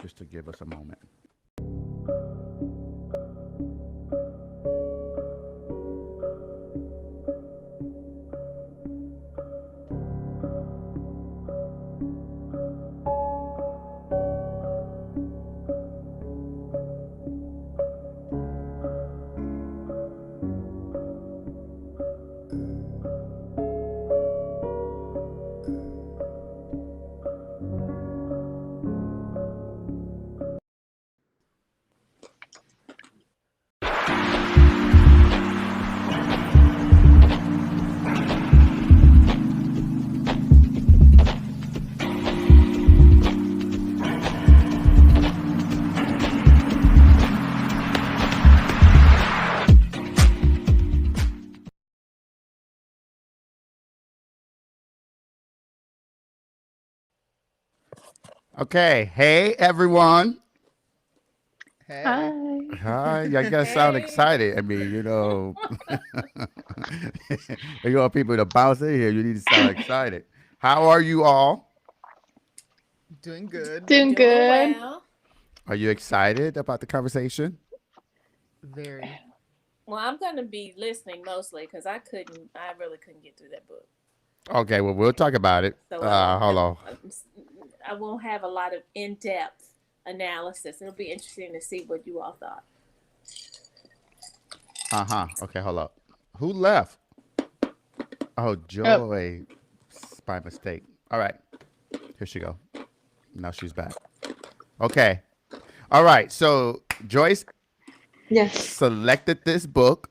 just to give us a moment. Okay. Hey, everyone. Hey. Hi. Hi. I guess sound Hey. excited. I mean, you want people to bounce in here. You need to sound excited. How are you all? Doing good. Doing Doing good. well. Are you excited about the conversation? Very. Well, I'm going to be listening mostly because I really couldn't get through that book. Okay. Well, we'll talk about it. So I won't Hold have on. I won't have a lot of in-depth analysis. It'll be interesting to see what you all thought. Uh huh. Okay. Hold up. Who left? Oh, Oh, Joy. By mistake. All right. Here she go. Now she's back. Okay. All right. So Joyce yes. selected this book.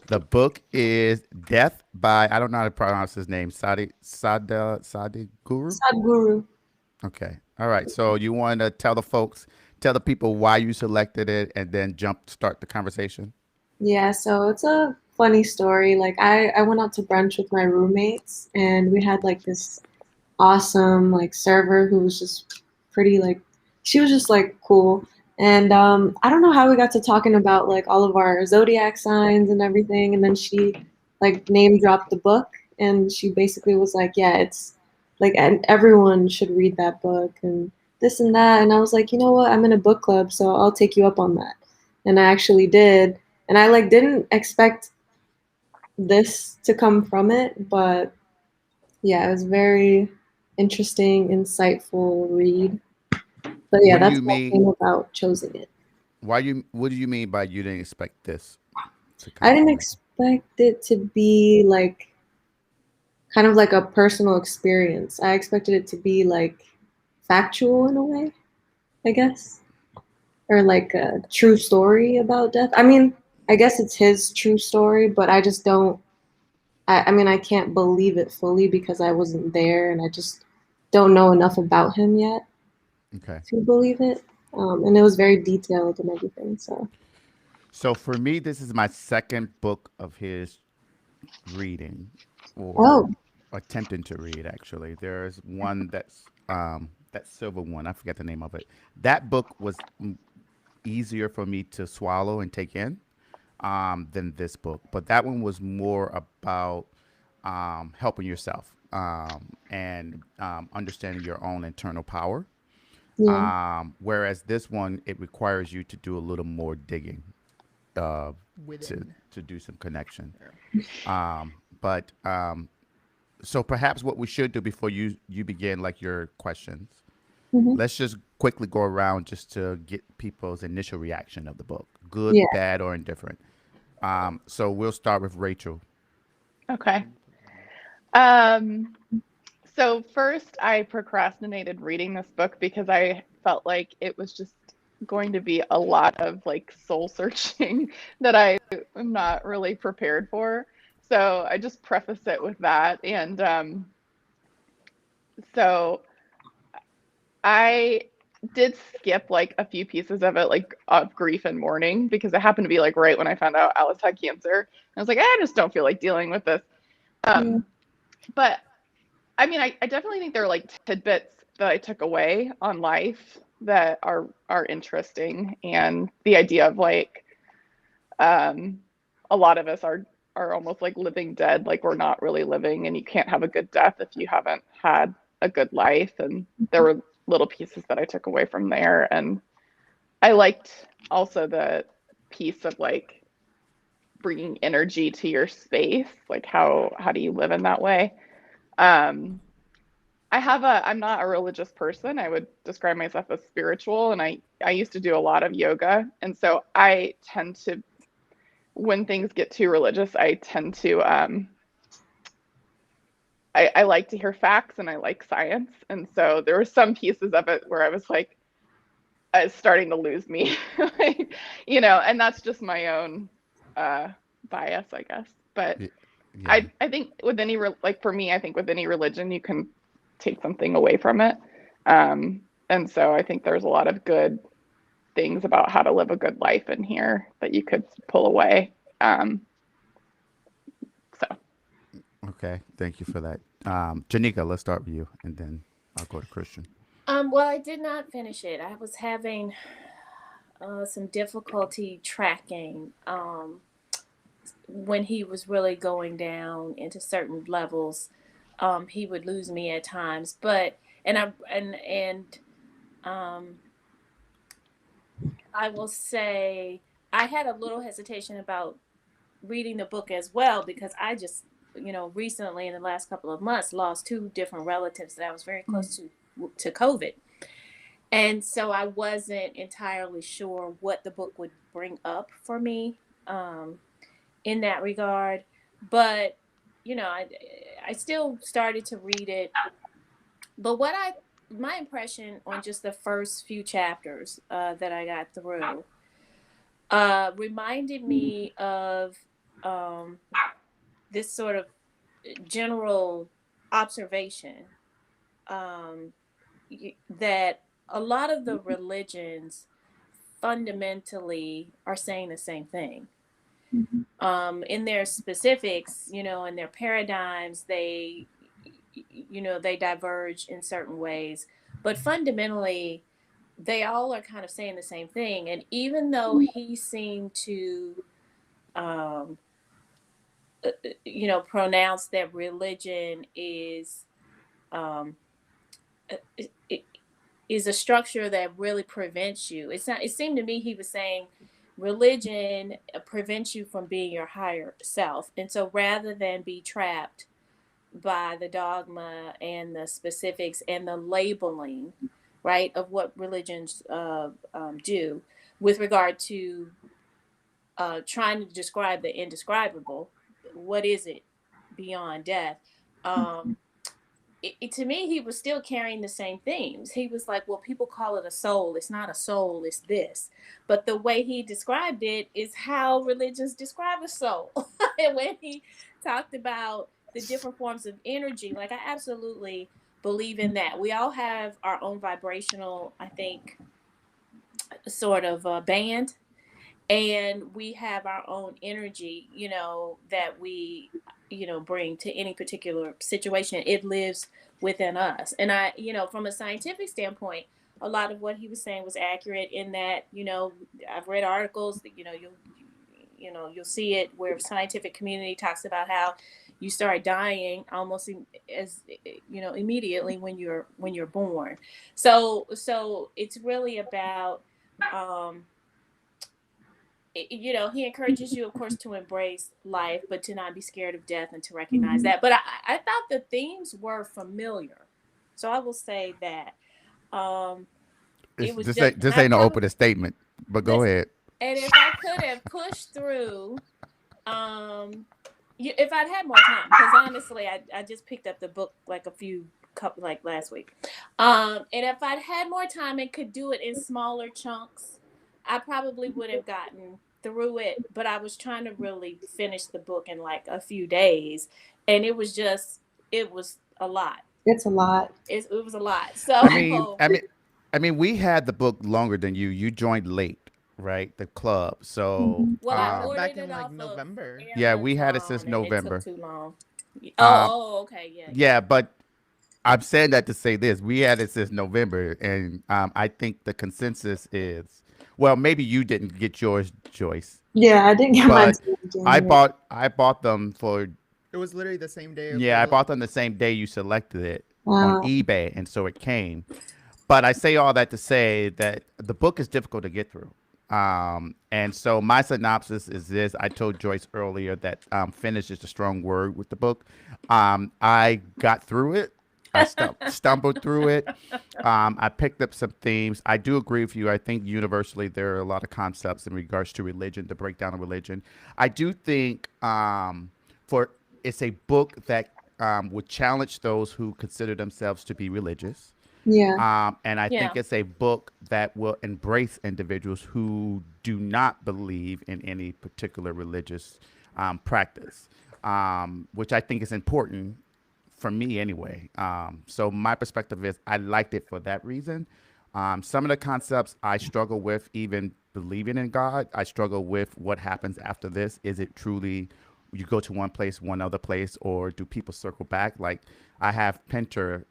The book is Death by, I don't know how to pronounce his name. Sadi Guru. Sadhguru. Okay. All right. So you want to tell the folks, tell the people why you selected it, and then start the conversation. Yeah, so it's a funny story. Like I went out to brunch with my roommates and we had like this awesome like server who was just pretty like she was just like cool. And I don't know how we got to talking about like all of our zodiac signs and everything and then she like name dropped the book and she basically was like, "Yeah, it's like and everyone should read that book and this and that." And I was like, "You know what? I'm in a book club, so I'll take you up on that." And I actually did. And I like didn't expect this to come from it, but yeah, it was very interesting, insightful read. But yeah, What do that's you what mean? came about choosing it. Why you? What do you mean by you didn't expect this to I come didn't from it? expect it to be like kind of like a personal experience. I expected it to be like factual in a way, I guess, or like a true story about death. I mean, I guess it's his true story, but I just don't. I mean, I can't believe it fully because I wasn't there and I just don't know enough about him yet Okay. to believe it. And it was very detailed and everything. So, So for me, this is my second book of his reading or oh, attempting to read. Actually, there's one that silver one. I forget the name of it. That book was easier for me to swallow and take in than this book. But that one was more about helping yourself and understanding your own internal power. yeah, Whereas this one, it requires you to do a little more digging uh, to Within. to do some connection. Yeah. But so perhaps what we should do before you begin like your questions, hmm, let's just quickly go around just to get people's initial reaction of the book, good, yeah. bad, or indifferent. So we'll start with Rachel. Okay. Okay. Okay. Um, so first I procrastinated reading this book because I felt like it was just going to be a lot of like soul searching that I am not really prepared for. So I just preface it with that. And so I did skip like a few pieces of it, like of grief and mourning, because it happened to be like right when I found out Alice had cancer. I was like, I just don't feel like dealing with this. Yeah. Um, but I mean, I definitely think there are like tidbits that I took away on life that are interesting, and the idea of like um, a lot of us are almost like living dead, like we're not really living, and you can't have a good death if you haven't had a good life. And there were little pieces that I took away from there. And I liked also the piece of like bringing energy to your space. Like how do you live in that way? Um, I'm not a religious person. I would describe myself as spiritual, and I used to do a lot of yoga. And so I tend to, when things get too religious, I tend to I like to hear facts and I like science. And so there were some pieces of it where I was like, it's starting to lose me. Like, and that's just my own bias, I guess. But Y- Yeah. I think with any like for me, I think with any religion you can take something away from it. And so I think there's a lot of good things about how to live a good life in here that you could pull away. So Okay. Thank you for that. Janika, let's start with you, and then I'll go to Christian. Well, I did not finish it. I was having some difficulty tracking when he was really going down into certain levels. He would lose me at times, but um, I will say I had a little hesitation about reading the book as well because I just, recently in the last couple of months lost two different relatives that I was very close to COVID. And so I wasn't entirely sure what the book would bring up for me in that regard. But, I still started to read it. But my impression on just the first few chapters that I got through reminded me of this sort of general observation um, that a lot of the religions fundamentally are saying the same thing. In their specifics, in their paradigms, they diverge in certain ways, but fundamentally, they all are kind of saying the same thing. And even though he seemed to, um, pronounce that religion um, is a structure that really prevents you. It's not. It seemed to me he was saying religion prevents you from being your higher self, and so rather than be trapped by the dogma and the specifics and the labeling, right, of what religions do with regard to trying to describe the indescribable. What is it beyond death? To me, he was still carrying the same themes. He was like, well, people call it a soul. It's not a soul, it's this. But the way he described it is how religions describe a soul. And when he talked about the different forms of energy, like I absolutely believe in that. We all have our own vibrational, I think, sort of band. And we have our own energy, that we, bring to any particular situation. It lives within us. And from a scientific standpoint, a lot of what he was saying was accurate in that, I've read articles that, you'll see it where the scientific community talks about how you start dying almost as immediately when you're born. So it's really about he encourages you, of course, to embrace life, but to not be scared of death and to recognize that. But I thought the themes were familiar. So I will say that it was just, This I ain't an probably, open statement, but go listen, ahead. and if I could have pushed through, if I'd had more time, because honestly, I just picked up the book like like last week. And if I'd had more time and could do it in smaller chunks, I probably would have gotten through it. But I was trying to really finish the book in like a few days, and it was a lot. It's a lot. It was a lot. I mean, So I mean, I mean, we had the book longer than you. You joined late, right? The club. So, well, I Back ordered in it like off of November. yeah, we had it since Amazon, and it took November. too long. Um, Okay, yeah. yeah, but I'm saying that to say this: we had it since November, and I think the consensus is, well, maybe you didn't get yours, Joyce, Yeah, I didn't get mine but till January. I bought them for It was literally the same day of the yeah, I bought release. them the same day you selected it on Wow. eBay, and so it came. But I say all that to say that the book is difficult to get through. And so my synopsis is this. I told Joyce earlier that finish is a strong word with the book. I got through it. I stumbled through it. I picked up some themes. I do agree with you. I think universally there are a lot of concepts in regards to religion, the breakdown of religion. I do think for it's a book that would challenge those who consider themselves to be religious. Yeah. And I think Yeah. it's a book that will embrace individuals who do not believe in any particular religious practice, which I think is important for me anyway. So my perspective is I liked it for that reason. Some of the concepts I struggle with, even believing in God, I struggle with what happens after this. Is it truly you go to one place, one other place, or do people circle back? Like I have Pinter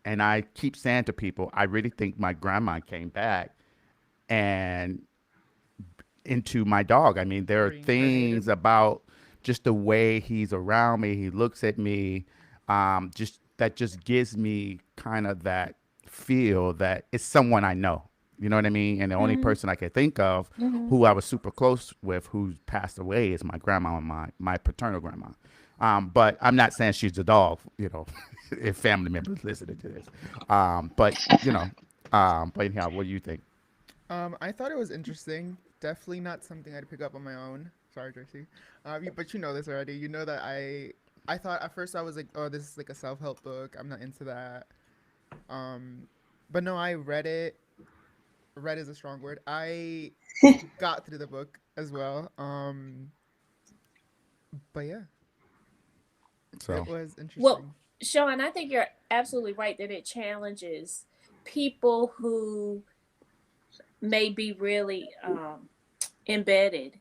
and I keep saying to people, I really think my grandma came back and into my dog. I mean, there are things Reincarnated. about just the way he's around me, he looks at me, just that just gives me kind of that feel that it's someone I know. You know what I mean? And the only Mm-hmm. person I can think of Mm-hmm. who I was super close with, who's passed away, is my grandma and my paternal grandma. But I'm not saying she's a dog, you know, if family members listening to this. But you know, but anyhow, what do you think? I thought it was interesting. Definitely not something I'd pick up on my own. Sorry, Tracy. But you know this already. You know that I thought at first I was like, oh, this is like a self-help book. I'm not into that. Um, but no, I read it. Read is a strong word. I got through the book as well. But yeah, it So was Well, interesting. Sean, I think you're absolutely right that it challenges people who may be really embedded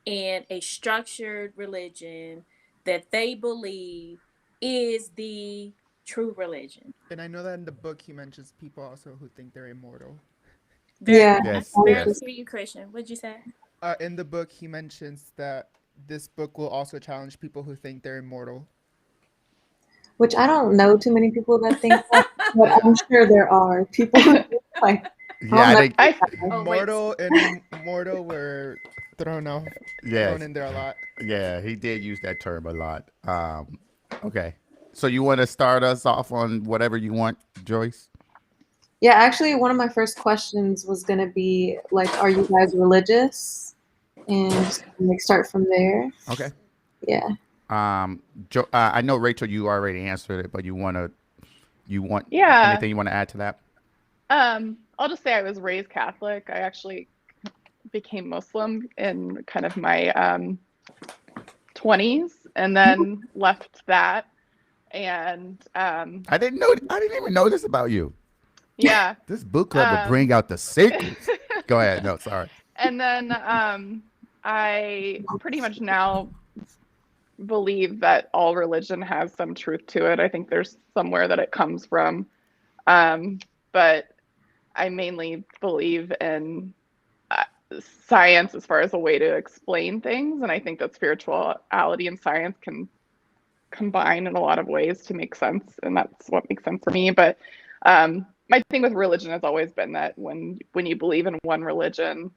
in a structured religion that they believe is the true religion. And I know that in the book he mentions people also who think they're immortal. Very, Yeah. I yes, I can was barely yes. just, hear you, Christian. What'd you say? In the book he mentions that this book will also challenge people who think they're immortal. which I don't know too many people that think that, but Yeah. I'm sure there are people who think like, I'll Yeah, I never think do I that. Oh, Rachel. Immortal and mortal were thrown yes, in there a lot. yeah, he did use that term a lot. Okay, so you want to start us off on whatever you want, Joyce? Yeah, actually, one of my first questions was gonna be like, are you guys religious? And just like start from there. Okay. Yeah. I know Rachel, you already answered it, but you want yeah. anything you want to add to that? I'll just say I was raised Catholic. I actually became Muslim in kind of my 20s and then left that. And I didn't even know this about you. yeah. This book club would Um, bring out the secrets. Go ahead. No, sorry. and then I pretty much now believe that all religion has some truth to it. I think there's somewhere that it comes from. But I mainly believe in uh, science as far as a way to explain things. And I think that spirituality and science can combine in a lot of ways to make sense. And that's what makes sense for me. But my thing with religion has always been that when you believe in one religion,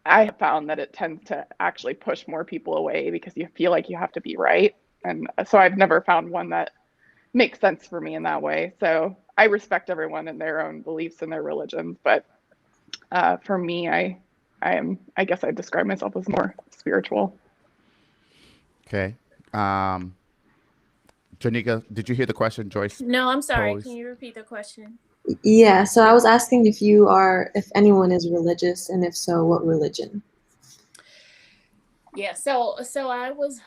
I have found that it tends to actually push more people away because you feel like you have to be right. And so I've never found one that makes sense for me in that way. So I respect everyone in their own beliefs and their religions, but for me, I guess I describe myself as more spiritual. Okay. Um, Janika, did you hear the question Joyce No, I'm sorry. Can posed? you repeat the question? Yeah. So I was asking if anyone is religious, and if so, what religion? Yeah, so I was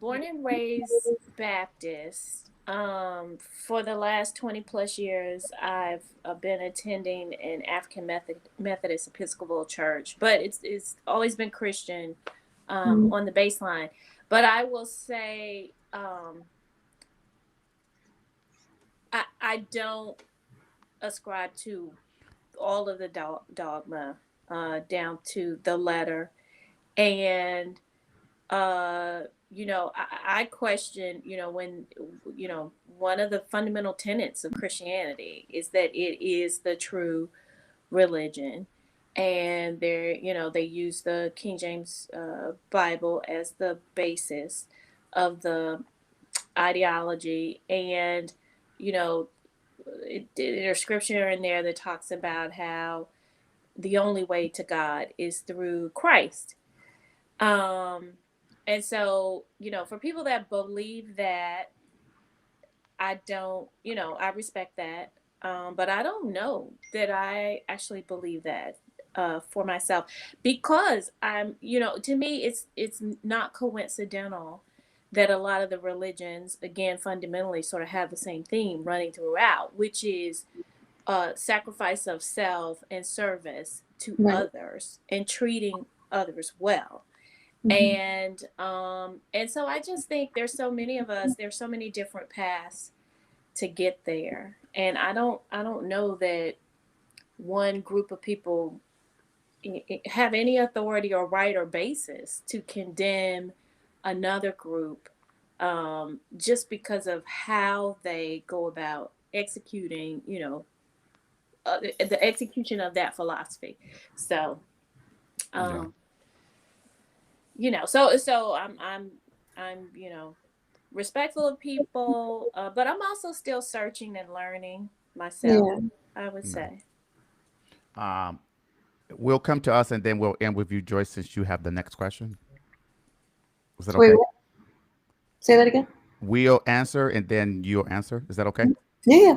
born and raised Baptist. For the last 20 plus years, I've been attending an African Methodist Episcopal church, but it's always been Christian Mm. on the baseline. But I will say I don't ascribe to all of the dogma down to the letter. And uh I question, when, one of the fundamental tenets of Christianity is that it is the true religion. And they use the King James Bible as the basis of the ideology. And, you know, there's scripture in there that talks about how the only way to God is through Christ. Um, and so, for people that believe that, I don't, I respect that. But I don't know that I actually believe that for myself, because to me, it's not coincidental that a lot of the religions, again, fundamentally sort of have the same theme running throughout, which is sacrifice of self and service to Right. others and treating others well. Hmm. And so I just think there's so many of us, there's so many different paths to get there. And I don't know that one group of people have any authority or right or basis to condemn another group, just because of how they go about executing, the execution of that philosophy. So, Yeah. um, so I'm respectful of people, but I'm also still searching and learning myself, Yeah. I would Yeah. say. Um, we'll come to us and then we'll end with you, Joyce, since you have the next question. Is that Wait, okay? what? Say that again. We'll answer and then you'll answer. Is that okay? Yeah,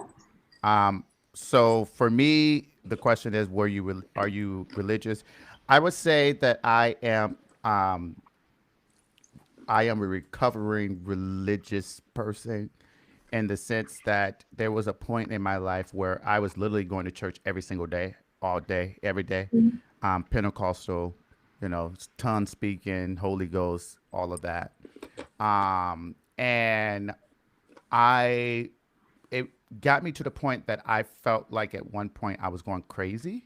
yeah. Um, so for me, the question is, are you religious? I would say that Um, I am a recovering religious person in the sense that there was a point in my life where I was literally going to church every single day, all day, every day. Mhm. Pentecostal, tongue speaking, Holy Ghost, all of that. And I it got me to the point that I felt like at one point I was going crazy.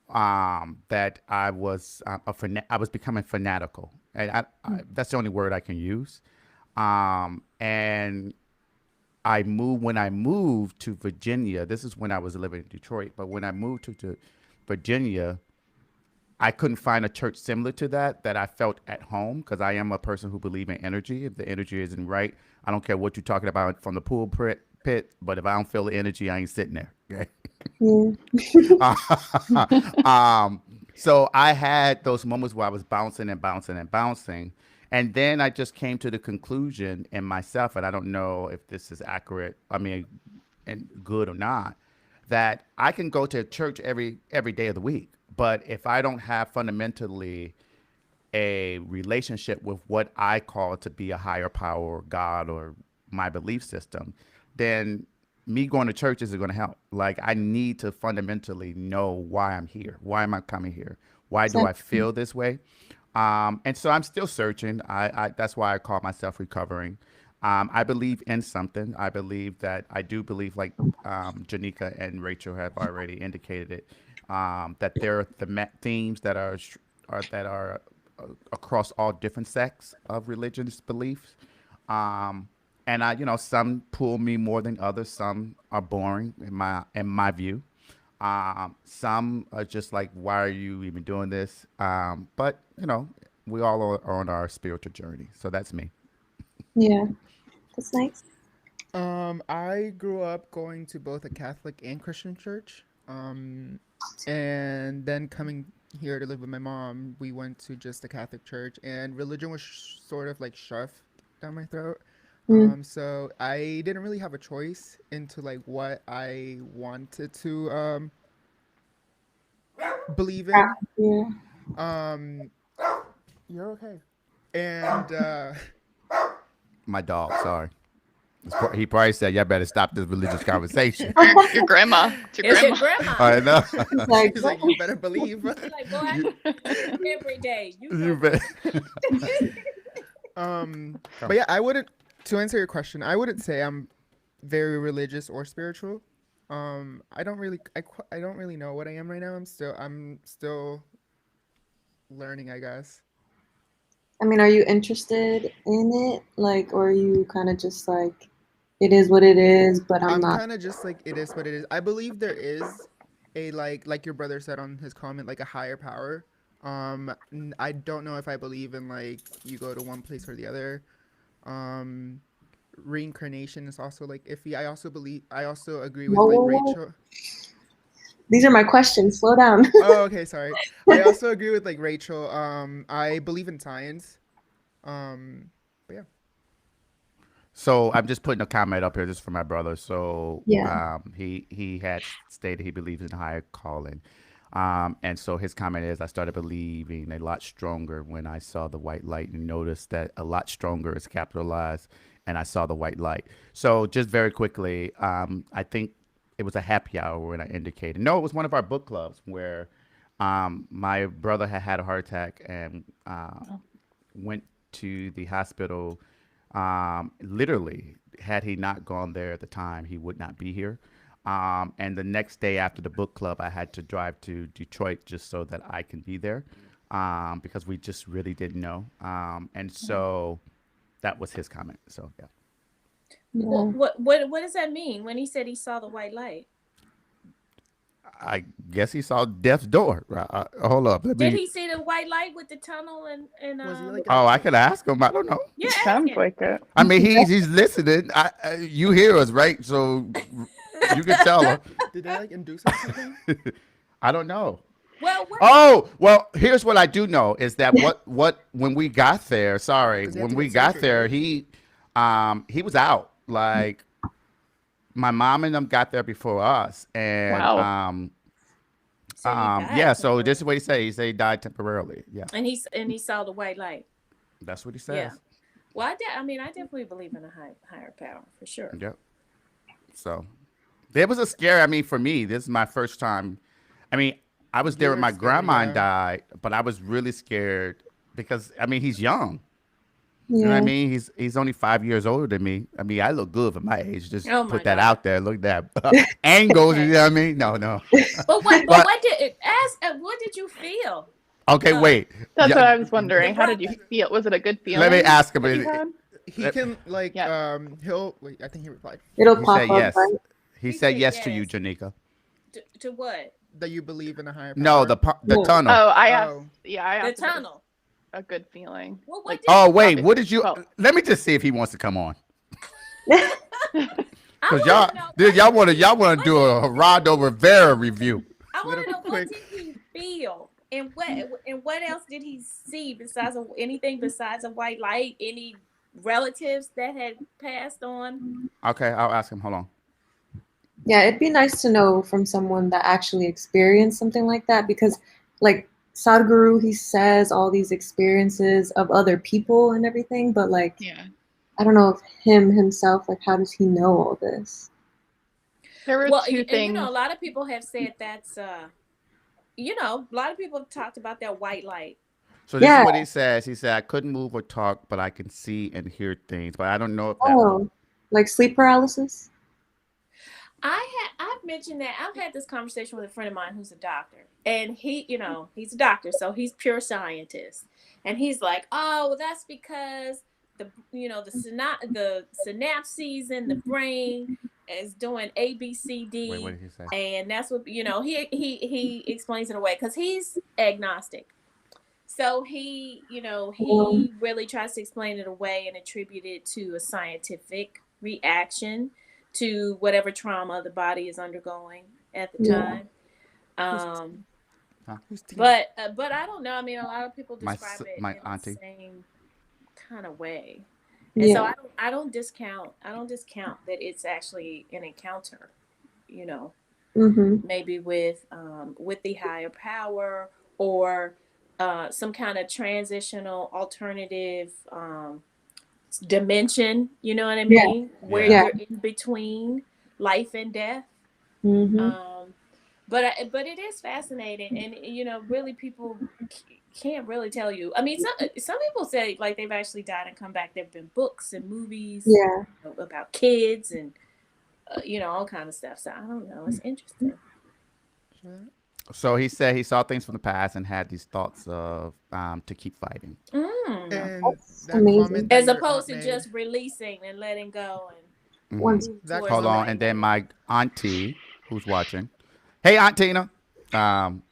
That I was I was becoming fanatical, and that's the only word I can use. And I moved when I moved to Virginia. This is when I was living in Detroit, but when I moved to Virginia, I couldn't find a church similar to that I felt at home because I am a person who believes in energy. If the energy isn't right, I don't care what you're talking about from the pit, but if I don't feel the energy, I ain't sitting there. Okay. Yeah. um, so I had those moments where I was bouncing and bouncing and bouncing. And then I just came to the conclusion in myself, and I don't know if this is accurate, I mean, and good or not, that I can go to church every day of the week. But if I don't have fundamentally a relationship with what I call to be a higher power or God or my belief system, then me going to church isn't going to help. Like, I need to fundamentally know why I'm here. Why am I coming here? Why do I Exactly. feel this way? And so I'm still searching. That's why I call myself recovering. I believe in something. I do believe, like Janika and Rachel have already indicated it, that there are themes that are across all different sects of religious beliefs. Um, and some pull me more than others. Some are boring in my view. Some are just like, why are you even doing this? But we all are on our spiritual journey. So that's me. Yeah. That's nice. I grew up going to both a Catholic and Christian church. And then coming here to live with my mom, we went to just a Catholic church, and religion was sort of like shoved down my throat. Mm. So I didn't really have a choice into like what I wanted to believe Yeah. in. Yeah. Um, you're okay. And My dog, sorry. He probably said, "Y'all better stop this religious conversation." Your grandma. It's your It's your grandma. grandma. I know. It's like, she's what? like, you better believe. She's like, boy, I you, go to church every day. You you know bet. But yeah, I wouldn't. To answer your question, I wouldn't say I'm very religious or spiritual. I don't really know what I am right now. I'm still learning, I guess. I mean, are you interested in it? Like, or are you kind of just like, it is what it is, but I'm I'm not. kind of just like it is what it is. I believe there is a like your brother said on his comment, like a higher power. I don't know if I believe in like you go to one place or the other. Um, Reincarnation is also like iffy. I also agree with Whoa, like whoa, whoa. Rachel. These are my questions. Slow down. Oh, okay, sorry. I also agree with like Rachel. I believe in science. But yeah. So I'm just putting a comment up here just for my brother. So Yeah. he had stated he believes in higher calling. And so his comment is, I started believing a lot stronger when I saw the white light and noticed that a lot stronger is capitalized and I saw the white light. So just very quickly, I think it was a happy hour when I indicated. No, it was one of our book clubs where my brother had had a heart attack and went to the hospital. Literally, had he not gone there at the time, he would not be here. And the next day after the book club, I had to drive to Detroit just so that I can be there because we just really didn't know. And so that was his comment. So, yeah. Well, Yeah. what does that mean when he said he saw the white light? I guess he saw death's door. Hold up. Let Did me. he see the white light with the tunnel and Was he like Oh, I could ask him. I don't know. yeah, ask Sounds him. like it. I mean, he's listening. You hear us, right? So you can tell her. Did they like induce or something? I don't know. Well, what? Oh, well, here's what I do know is that what when we got there, sorry, Because he had when to we get got surgery, there, right? he was out. Like my mom and them got there before us, and Wow. So he died yeah. So this temporarily, is what he said. He said he died temporarily. Yeah, and he saw the white light. that's what he Yeah. says. Well, I mean, I definitely believe in a higher power for sure. Yep. So it was a scary. I mean, for me, this is my first time. I mean, I was You there with were my scared, grandma and yeah. died, but I was really scared because I mean he's young. You know what I Yeah. mean? He's only 5 years older than me. I mean, I look good for my age. Just Oh my put that God. out there. Look at that angles. You Okay. know what I mean? No, no. But But what did it ask? What did you feel? okay, wait. That's Yeah, what I was The wondering. How did you brother. feel? Was it a good let me feeling ask him. that you had? He can like Yeah. he'll wait. I think he replied It'll He pop said up, yes. right? He He said said yes to you, yes. Janika. To what? that you believe in a higher No, power. the No. tunnel. Oh, I asked. Oh, Yeah, I The asked if it was tunnel. a good feeling. Well, what Like, did Oh wait, what obviously. did you? Well, Let me just see if he wants to come on. I Cause want to know what y'all want to what do a Gerardo Rivera review. I want little to know what quick. did he feel and what else did he see besides anything besides a white light? Any relatives that had passed on? Okay, I'll ask him. Hold on. Yeah, it'd be nice to know from someone that actually experienced something like that because, like, Sadhguru, he says all these experiences of other people and everything, but, like, yeah. I don't know if him himself, like, how does he know all this? There were Well, two and things. a lot of people have said that's a lot of people have talked about that white light. So this is Yeah. what he says. He said, I couldn't move or talk, but I can see and hear things. But I don't know if that. Oh, like sleep paralysis? I've mentioned that I've had this conversation with a friend of mine who's a doctor, and he's a doctor, so he's pure scientist, and he's like, oh, well, that's because the synapses in the brain is doing A B C Wait, what D, did he say? and that's what he explains it away because he's agnostic. So Um, he really tries to explain it away and attribute it to a scientific reaction to whatever trauma the body is undergoing at the yeah. time. Um, Huh? Who's team? but I don't know. I mean, a lot of people describe it My in the auntie. same kind of way, and so Yeah. I don't discount that it's actually an encounter. You know, Mm-hmm. maybe with the higher power or some kind of transitional alternative dimension, you know what I Yeah. mean, where Yeah. Yeah. you're in between life and death. Mm-hmm. But it is fascinating, and really people can't really tell you. I mean, some people say like they've actually died and come back. There've been books and movies Yeah. about kids and all kind of stuff. So I don't know. It's interesting. So he said he saw things from the past and had these thoughts of to keep fighting. know. And That's that amazing. comment that As your opposed aunt to made, just releasing and letting go and Mhm. Once. move that towards Hold the on, comment, and then rainbow. my auntie, who's watching, hey Aunt Tina, um,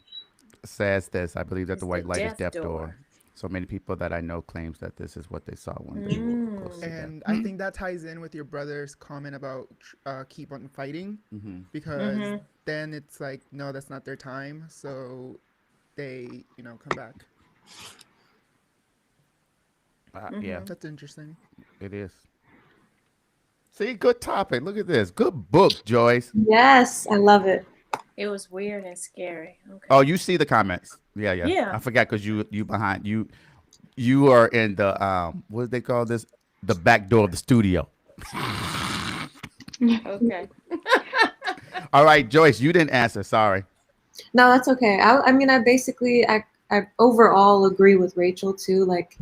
says this. I believe that the It's the white light is death death door. door. So many people that I know claims that this is what they saw when they were close to Mm. death. and I think that ties in with your brother's comment about keep on fighting, Mm-hmm. because Mm-hmm. then it's like, no, that's not their time, so they, come back. Yeah, Mm-hmm. That's interesting. it is. See, good topic. Look at this. Good book, Joyce. Yes, I love it. It was weird and scary. Oh, Okay. you see the comments? Yeah, yeah. Yeah. I forgot because you behind you. You are in the what do they call this? The back door of the studio. Okay. All right, Joyce, you didn't answer. Sorry. No, that's okay. I mean, I overall agree with Rachel too. Like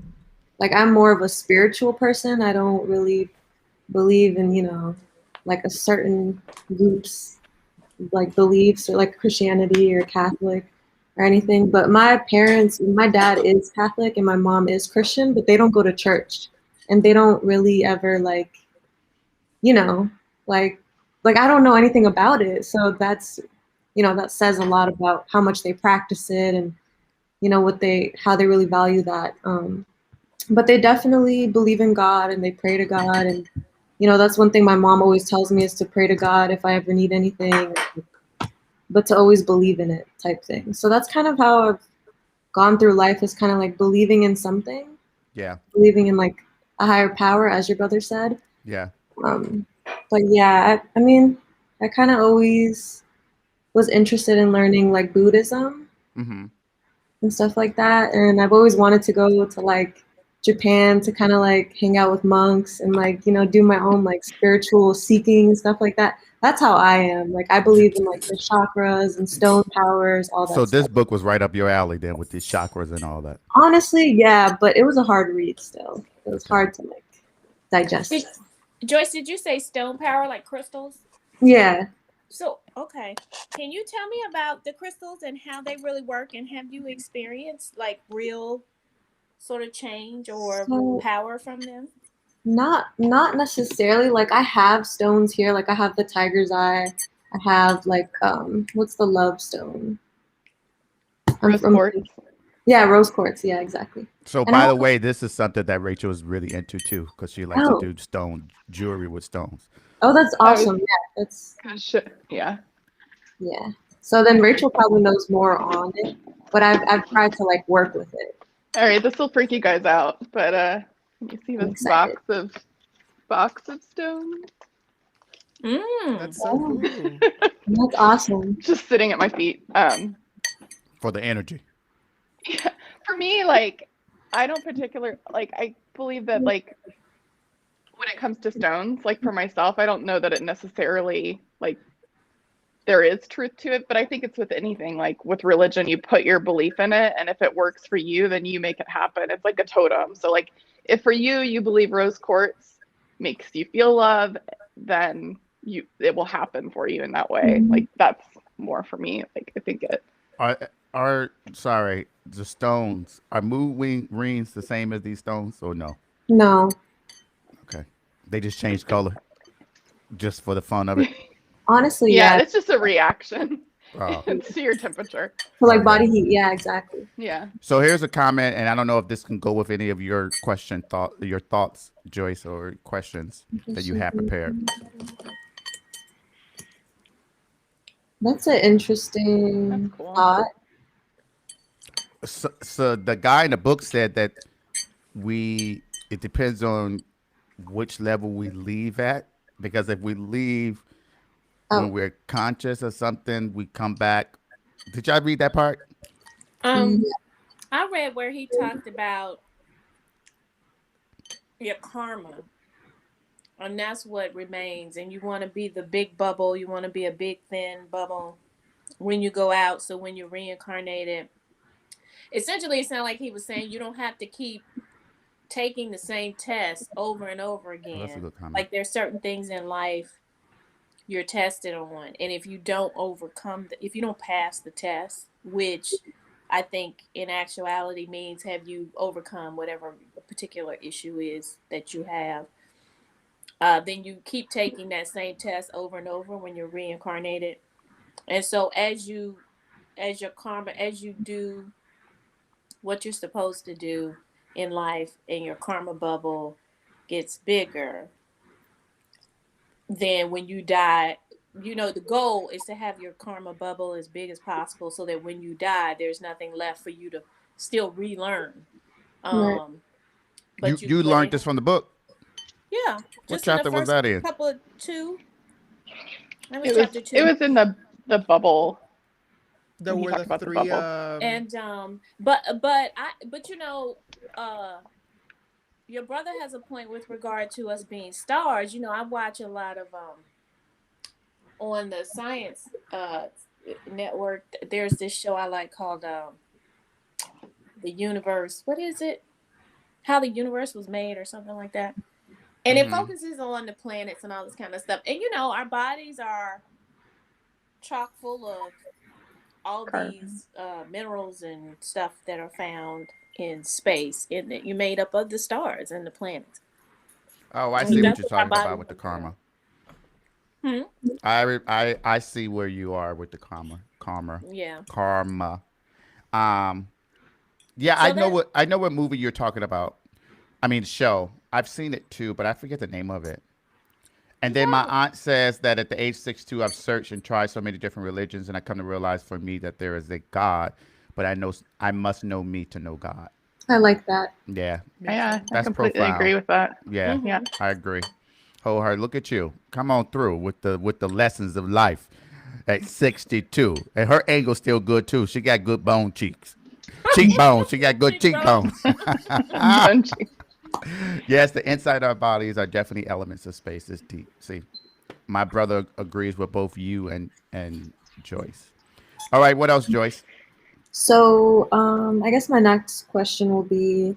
I'm more of a spiritual person. I don't really believe in, like a certain group's like beliefs or like Christianity or Catholic or anything. But my dad is Catholic and my mom is Christian, but they don't go to church and they don't really ever you know, like I don't know anything about it. So that says a lot about how much they practice it and how they really value that. But they definitely believe in God and they pray to God, and that's one thing my mom always tells me is to pray to God if I ever need anything, but to always believe in it type thing. So that's kind of how I've gone through life, is kind of like believing in something, Yeah, believing in like a higher power, as your brother said. yeah. Um, but yeah, I mean, I kind of always was interested in learning like Buddhism Mm-hmm. and stuff like that. And I've always wanted to go to like Japan to kind of like hang out with monks and like, do my own like spiritual seeking and stuff like that. That's how I am. Like I believe in like the chakras and stone powers, all So that this stuff. book was right up your alley then with these chakras and all that. Honestly, yeah, but it was a hard read still. It was Okay. hard to like digest. Did, Joyce, did you say stone power like crystals? Yeah. So, okay. Can you tell me about the crystals and how they really work, and have you experienced like real sort of change or So power from them? not necessarily. Like I have stones here. Like I have the tiger's eye. I have like what's the love stone? I'm Rose from quartz. Yeah, rose quartz. Yeah, exactly. So And I by have the way, this is something that Rachel is really into too, because she likes to oh do stone jewelry with stones. that's I was awesome. Yeah, that's gosh, yeah. yeah. So then Rachel probably knows more on it, but I've tried to like work with it. All right, this will freak you guys out, but can you see I'm this excited. box of stones? Mm. That's so Oh, cool. that's awesome. Just sitting at my feet. For the energy. Yeah, for me, like I don't particular like I believe that like when it comes to stones, like for myself, I don't know that it necessarily like there is truth to it, but I think it's with anything, like with religion, you put your belief in it, and if it works for you, then you make it happen. It's like a totem. So like if for you you believe rose quartz makes you feel love, then it will happen for you in that way. Mhm. Like that's more for me. Like I think it Are sorry, the stones are rings the same as these stones or no? No, Okay, they just change color just for the fun of it. honestly, yeah, yeah. it's just a reaction. Oh, It's to your temperature. For like okay. body heat, yeah, exactly. Yeah. So here's a comment, and I don't know if this can go with any of your thoughts, Joyce, or questions that you have prepared. That's an That's interesting cool. thought. So the guy in the book said that it depends on which level we leave at, because if we leave when Oh, we're conscious of something, we come back. Did y'all read that part? yeah. Um, I read where he talked about your karma, and that's what remains. And you want to be the big bubble. You want to be a big thin bubble when you go out. So when you're reincarnated, essentially, it sounded like he was saying you don't have to keep taking the same test over and over Oh, that's a again. good comment. Like there's certain things in life you're tested on, and if you don't if you don't pass the test, which I think in actuality means have you overcome whatever particular issue is that you have. Then you keep taking that same test over and over when you're reincarnated. And so as your karma, as you do what you're supposed to do in life and your karma bubble gets bigger, then when you die, the goal is to have your karma bubble as big as possible so that when you die, there's nothing left for you to still relearn. Right. Um, You but you but learned this from the book. yeah, What just in the chapter was first that in? couple of two, that was It was chapter it 2. was in the bubble There when he were talked the about the three. bubble. And but your brother has a point with regard to us being stars. I watch a lot of on the science network. There's this show I like called the universe. What is it? How the universe was made, or something like that. And it Mm-hmm. focuses on the planets and all this kind of stuff. And our bodies are chock full of all Carbon. these minerals and stuff that are found in space. And you're made up of the stars and the planets. Oh, I And see Mhm. what that's you're what our talking about bodies with the are made karma. of. Hmm? I see where you are with the Yeah. karma. Um, yeah, So that I know what movie you're talking about. I mean, show. I've seen it too, but I forget the name of it. And then my yeah. aunt says that at the age 62, I've searched and tried so many different religions, and I come to realize for me that there is a God, but I must know me to know God. I like that. Yeah, Makes Yeah, I that's sense. completely profound. agree with that. Yeah, Yeah. Mm-hmm. I agree. Wholehearted. Look at you. Come on through with the lessons of life at 62. And her angle's still good too. She got good bone cheeks. Cheekbones. She got good Cheekbones. cheekbones. Bunchy. Yes, the inside of our bodies are definitely elements of space. It's deep. See, my brother agrees with both you and Joyce. All right, what else, Joyce? So, I guess my next question will be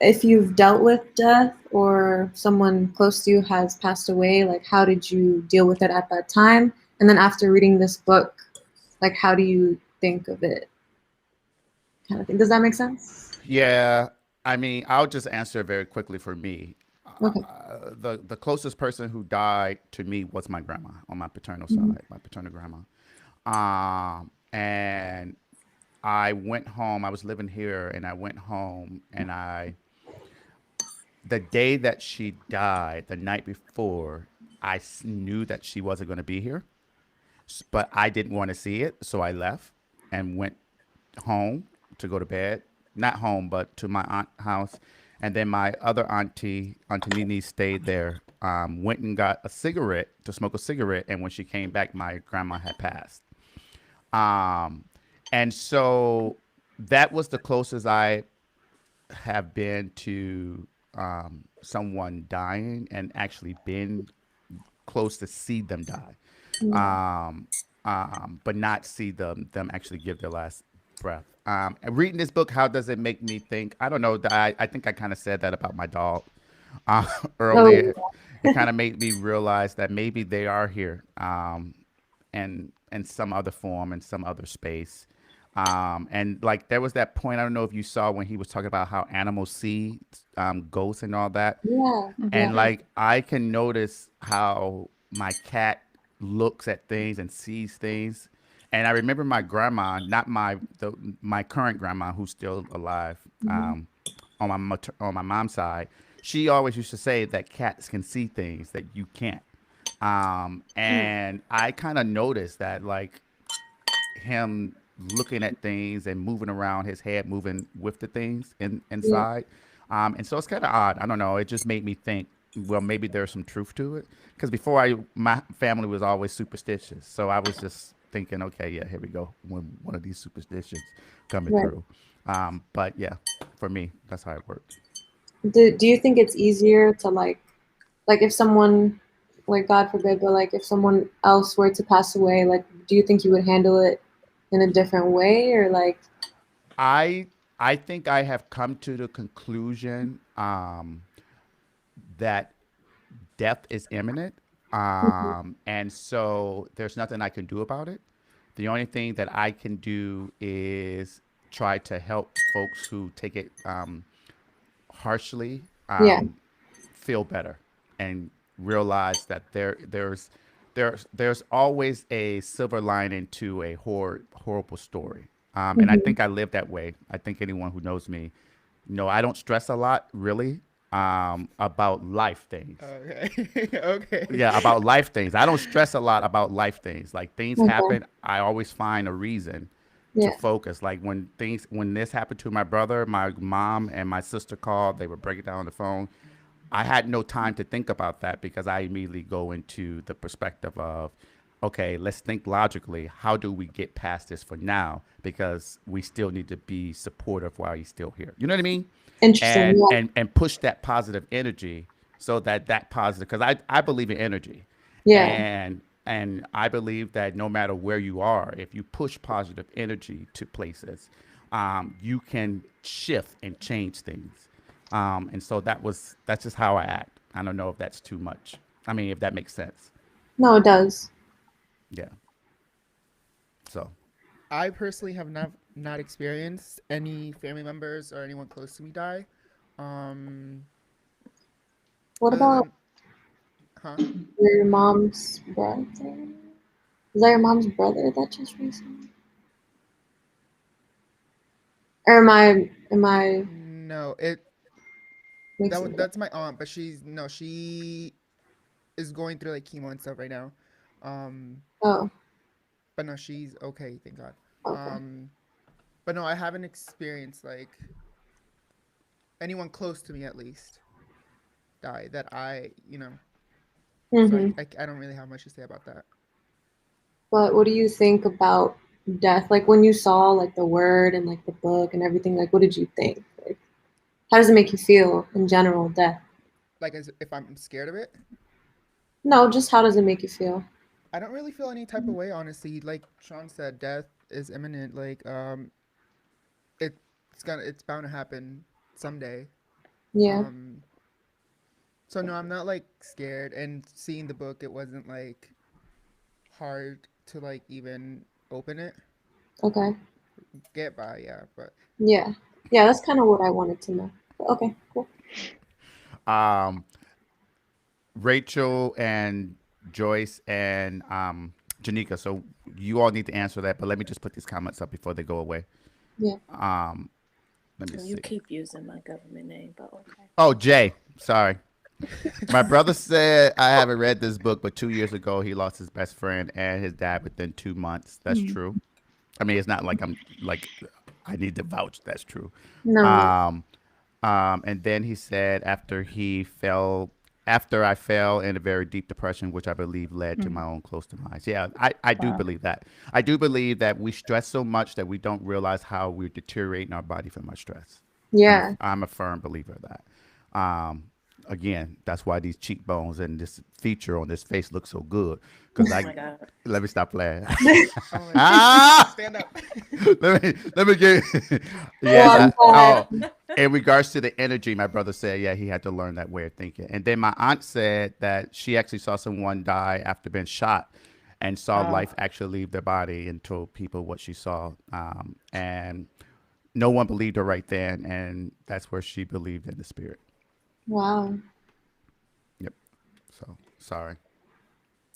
if you've dealt with death or someone close to you has passed away, like how did you deal with it at that time? And then after reading this book, like how do you think of it? Kind of thing. Does that make sense? Yeah, I mean, I'll just answer very quickly for me. Okay. The closest person who died to me was my grandma on my paternal Mhm. side, my paternal grandma. And I went home. I was living here, and I went home, and the day that she died, the night before, knew that she wasn't going to be here, but I didn't want to see it, so I left and went home to go to bed. Not home, but to my aunt's house. And then my other Auntie Nini, stayed there. Went and got a cigarette to smoke a cigarette, and when she came back, my grandma had passed. Um, and so that was the closest I have been to someone dying and actually been close to see them die, Mm. um, but not see them actually give their last breath. And reading this book, how does it make me think? I don't know. I think I kind of said that about my dog uh, Oh, earlier. It kind of made me realize that maybe they are here, and in some other form, in some other space. And like there was that point, I don't know if you saw when he was talking about how animals see ghosts and all that. yeah, yeah. And like I can notice how my cat looks at things and sees things. And I remember my grandma, not my current grandma who's still alive, Mhm. on on my mom's side. She always used to say that cats can see things that you can't. Mm. And I kind of noticed that like him looking at things and moving around, his head moving with the things Yeah. inside. And so it's kind of odd. I don't know. It just made me think, well, maybe there's some truth to it. Because before my family was always superstitious. So I was just thinking, okay, yeah, here we go. One of these superstitions coming Right. through. But yeah, for me, that's how it works. Do you think it's easier to like if someone, like God forbid, but like if someone else were to pass away, like do you think you would handle it in a different way or like I I think I have come to the conclusion that death is imminent. And so there's nothing I can do about it. The only thing that I can do is try to help folks who take it harshly, Yeah. feel better and realize that there's always a silver lining to a horrible story. And I Hmm. think I live that way. I think anyone who knows me, I don't stress a lot really, about life things. Okay. Okay. Yeah, about life things. I don't stress a lot about life things. Like things Okay. happen, I always find a reason to Yeah. focus. Like when this happened to my brother, my mom and my sister called, they were breaking down on the phone. I had no time to think about that because I immediately go into the perspective of, okay, let's think logically. How do we get past this for now? Because we still need to be supportive while he's still here. You know what I mean? Interesting. And Yeah. and push that positive energy so that positive, because I believe in energy, Yeah. and I believe that no matter where you are, if you push positive energy to places, you can shift and change things. And so that's just how I act. I don't know if that's too much. I mean, if that makes sense. No, it does. Yeah. So I personally have not experienced any family members or anyone close to me die. Um, What other about than, huh? your mom's brother? Is that your mom's brother that just recently? Or am I No, mixing it up? that's my aunt, but she's no, she is going through like chemo and stuff right now. Um, Oh, but no, she's okay, thank God. okay. Um, but no, I haven't experienced like anyone close to me at least die that so Mm-hmm. I don't really have much to say about that. But what do you think about death? Like when you saw like the word and like the book and everything, like what did you think? Like how does it make you feel in general, death? Like as if I'm scared of it, No, just how does it make you feel? I don't really feel any type of way, honestly. Like Sean said, death is imminent. It's bound to happen someday. Yeah. Um, so no, I'm not like scared. And seeing the book, it wasn't like hard to like even open it. Okay. Get by, yeah. But Yeah. Yeah, that's kind of what I wanted to know. Okay, cool. um, Rachel and Joyce and Janika. So you all need to answer that, but let me just put these comments up before they go away. Yeah. Um, Let me You see. keep using my government name, but okay. Oh, Jay. Sorry. My brother said I haven't read this book, but 2 years ago he lost his best friend and his dad within 2 months. That's Mhm. true. I mean, it's not like I'm like I need to vouch. That's true. No. Um, and then he said after I fell in a very deep depression, which I believe led to Mhm. my own close demise. Yeah, I do Wow. believe that. I do believe that we stress so much that we don't realize how we're deteriorating our body from our stress. Yeah. I'm a firm believer of that. Um, Again, that's why these cheekbones and this feature on this face look so good. Because Oh I my God. let me stop playing. oh my God, Ah, stand up. let me get. Yeah, Well, I'm that. glad. Oh, in regards to the energy, my brother said, yeah, he had to learn that way of thinking. And then my aunt said that she actually saw someone die after being shot, and saw Wow. life actually leave their body and told people what she saw. And no one believed her right then, and that's where she believed in the spirit. Wow. Yep. So sorry.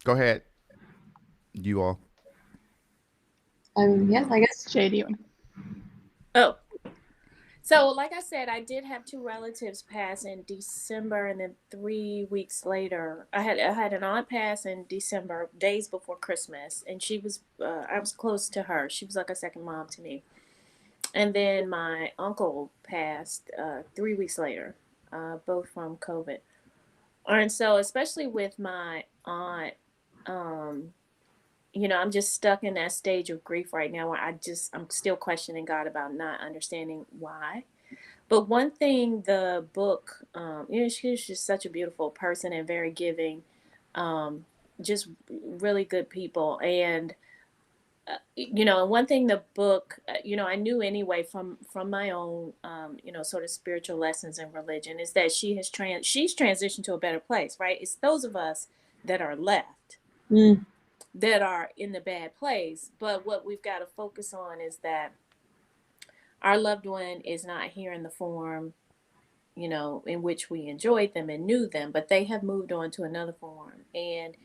Go ahead, you all. Yeah, I guess. JD. Oh, so like I said, I did have two relatives pass in December, and then 3 weeks later, I had an aunt pass in December, days before Christmas, and she was I was close to her. She was like a second mom to me. And then my uncle passed 3 weeks later, both from COVID. And so, especially with my aunt, um, I'm just stuck in that stage of grief right now where I'm still questioning God about not understanding why. But one thing the book, she's just such a beautiful person and very giving, just really good people. And and one thing the book, I knew anyway from my own, sort of spiritual lessons in religion is that she's transitioned to a better place, right? It's those of us that are left Mm, that are in the bad place. But what we've got to focus on is that our loved one is not here in the form in which we enjoyed them and knew them, but they have moved on to another form. And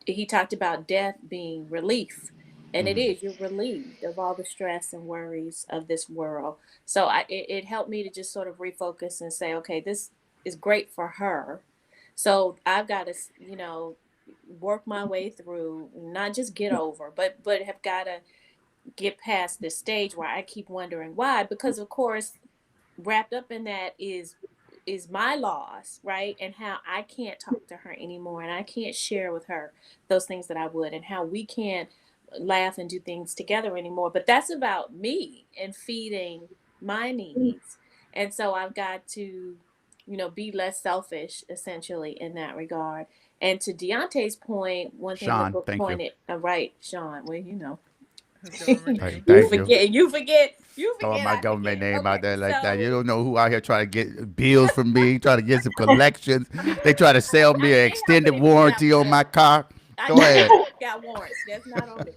he talked about death being relief. And it Mm-hmm. is, you're relieved of all the stress and worries of this world. So it helped me to just sort of refocus and say, okay, this is great for her. So I've got to, work my way through, not just get over, but have got to get past this stage where I keep wondering why. Because of course, wrapped up in that is my loss, right? And how I can't talk to her anymore and I can't share with her those things that I would, and how we can't laugh and do things together anymore. But that's about me and feeding my needs. And so I've got to, be less selfish essentially in that regard. And to Deontay's point, one thing the Sean, book thank you. pointed, right, Sean, well, His government Hey, name. you thank you. forget, Throwing my I government forget. name out Okay, there like that. You so don't know who out here trying to get bills from me, trying to get some collections. They try to sell me I an can't help it extended if you got warranty on my car. I Go can't ahead. help it if you got warrants. That's not on me.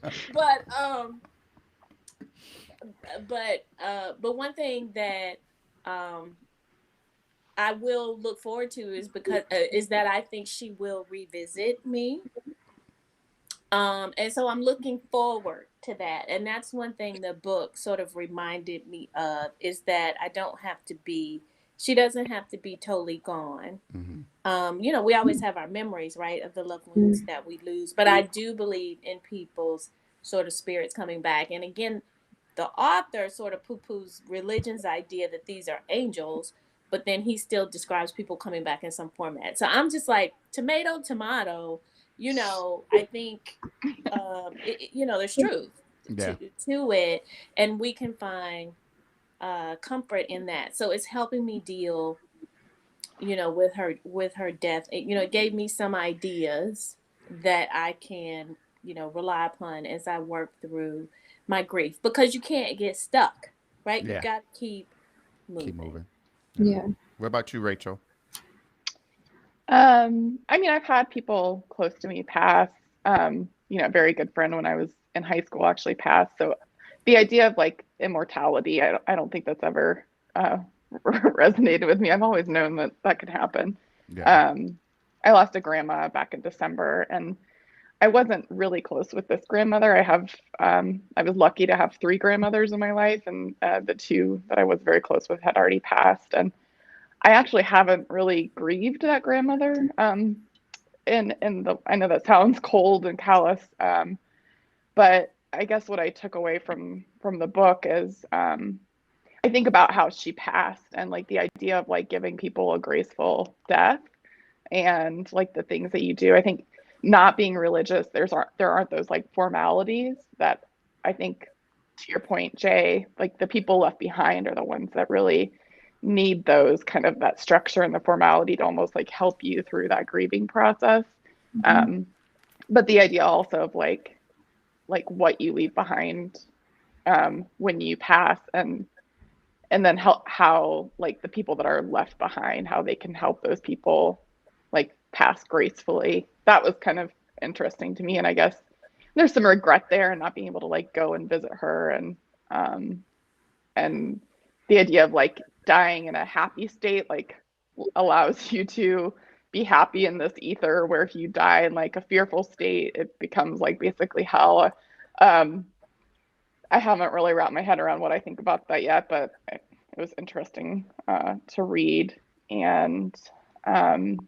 But one thing that um I will look forward to is that I think she will revisit me. And so I'm looking forward to that. And that's one thing the book sort of reminded me of, is that she doesn't have to be totally gone. Mm-hmm. We always have our memories, right, of the loved ones that we lose. But I do believe in people's sort of spirits coming back. And again, the author sort of poo-poos religion's idea that these are angels, but then he still describes people coming back in some format. So I'm just like, tomato, tomato. I think, there's truth Yeah. to it, and we can find comfort in that. So it's helping me deal, with her death. It gave me some ideas that I can, rely upon as I work through my grief, because you can't get stuck, right? You've Yeah. got to keep Keep moving. moving. Yeah. Yeah. What about you, Rachel? I mean, I've had people close to me pass. A very good friend when I was in high school actually passed. So the idea of like immortality, I don't think that's ever resonated with me. I've always known that that could happen. Yeah. I lost a grandma back in December, and I wasn't really close with this grandmother. I was lucky to have three grandmothers in my life, and the two that I was very close with had already passed. And I actually haven't really grieved that grandmother. I know that sounds cold and callous, but I guess what I took away from the book is I think about how she passed, and like the idea of like giving people a graceful death, and like the things that you do. I think not being religious, there aren't those like formalities that I think, to your point, Jay, like the people left behind are the ones that really need those kind of that structure and the formality to almost like help you through that grieving process. Um, but the idea also of like what you leave behind when you pass, and then how like the people that are left behind, how they can help those people like pass gracefully. That was kind of interesting to me, and I guess there's some regret there and not being able to like go and visit her, and the idea of like dying in a happy state like allows you to be happy in this ether, where if you die in like a fearful state, it becomes like basically hell. um I haven't really wrapped my head around what I think about that yet, but it was interesting to read. And um,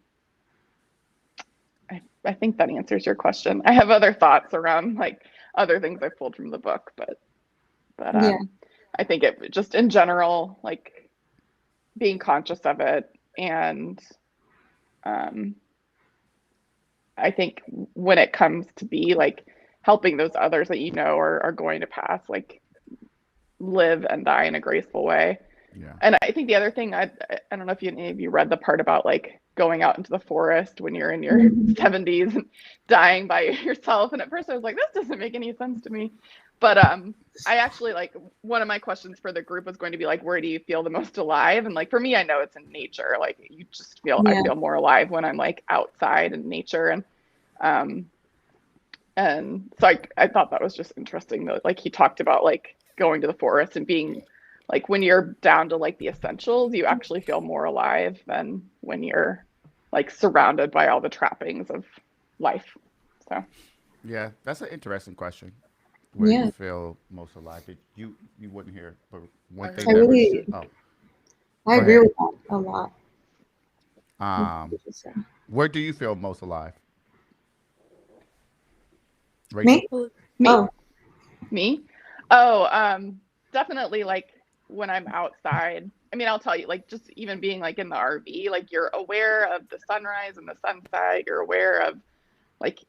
I think that answers your question. I have other thoughts around like other things I pulled from the book, but Yeah. I think it just in general, like being conscious of it, and um, I think when it comes to be like helping those others that are going to pass, like live and die in a graceful way. Yeah. And I think the other thing, I don't know if any of you read the part about like going out into the forest when you're in your 70s and dying by yourself. And at first I was like, this doesn't make any sense to me. But I actually like, one of my questions for the group was going to be like, where do you feel the most alive? And like for me, I know it's in nature. Like you just I Yeah. feel more alive when I'm like outside in nature. And so I thought that was just interesting that like he talked about like going to the forest and being like when you're down to like the essentials, you actually feel more alive than when you're like surrounded by all the trappings of life. So Yeah, that's an interesting question. Where you Yeah, feel most alive? You wouldn't hear, but I one heard thing I the that really, question. oh, I go agree ahead. with that a lot. Um, where do you feel most alive, Rachel? Me? me, Oh, me, oh, definitely like when I'm outside. I mean, I'll tell you, like just even being like in the RV, like you're aware of the sunrise and the sunset. You're aware of like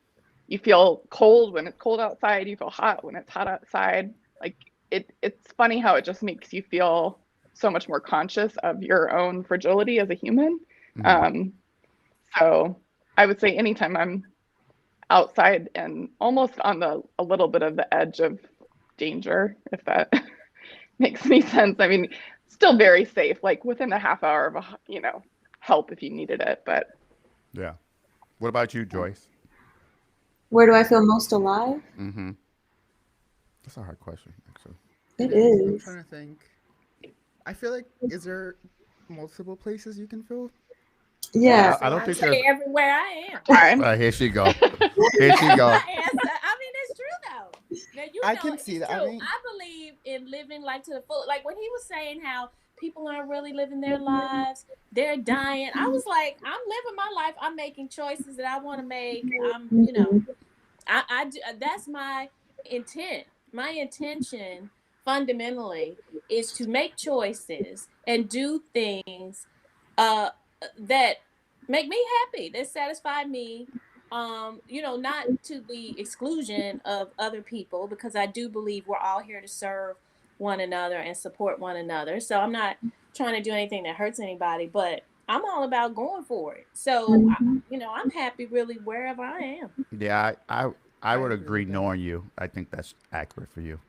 you feel cold when it's cold outside, you feel hot when it's hot outside. Like it's funny how it just makes you feel so much more conscious of your own fragility as a human. Mm-hmm. Um, so I would say anytime I'm outside and almost on the a little bit of the edge of danger, if that makes any sense. I mean, still very safe, like within a half hour of help if you needed it. But Yeah. What about you, Joyce? where do I feel most alive? Mm-hmm. That's a hard question, actually. It It is. I'm is. trying to think. I feel like, is there multiple places you can feel? Yeah. I don't I'd think there's. say everywhere I am. time. Here she go. Here she That's go. my answer. I mean, it's true though. Now you I know can see it's that. I true. mean, I believe in living like to the full. Like when he was saying how people aren't really living their lives, they're dying. I was like, I'm living my life. I'm making choices that I want to make. Mhm. I do, that's my intent. My intention fundamentally is to make choices and do things uh that make me happy, that satisfy me, not to the exclusion of other people, because I do believe we're all here to serve one another and support one another. So I'm not trying to do anything that hurts anybody, but I'm all about going for it. So Mhm. I'm happy really wherever I am. Yeah, I I would agree agree with that. knowing you. I think that's accurate for you.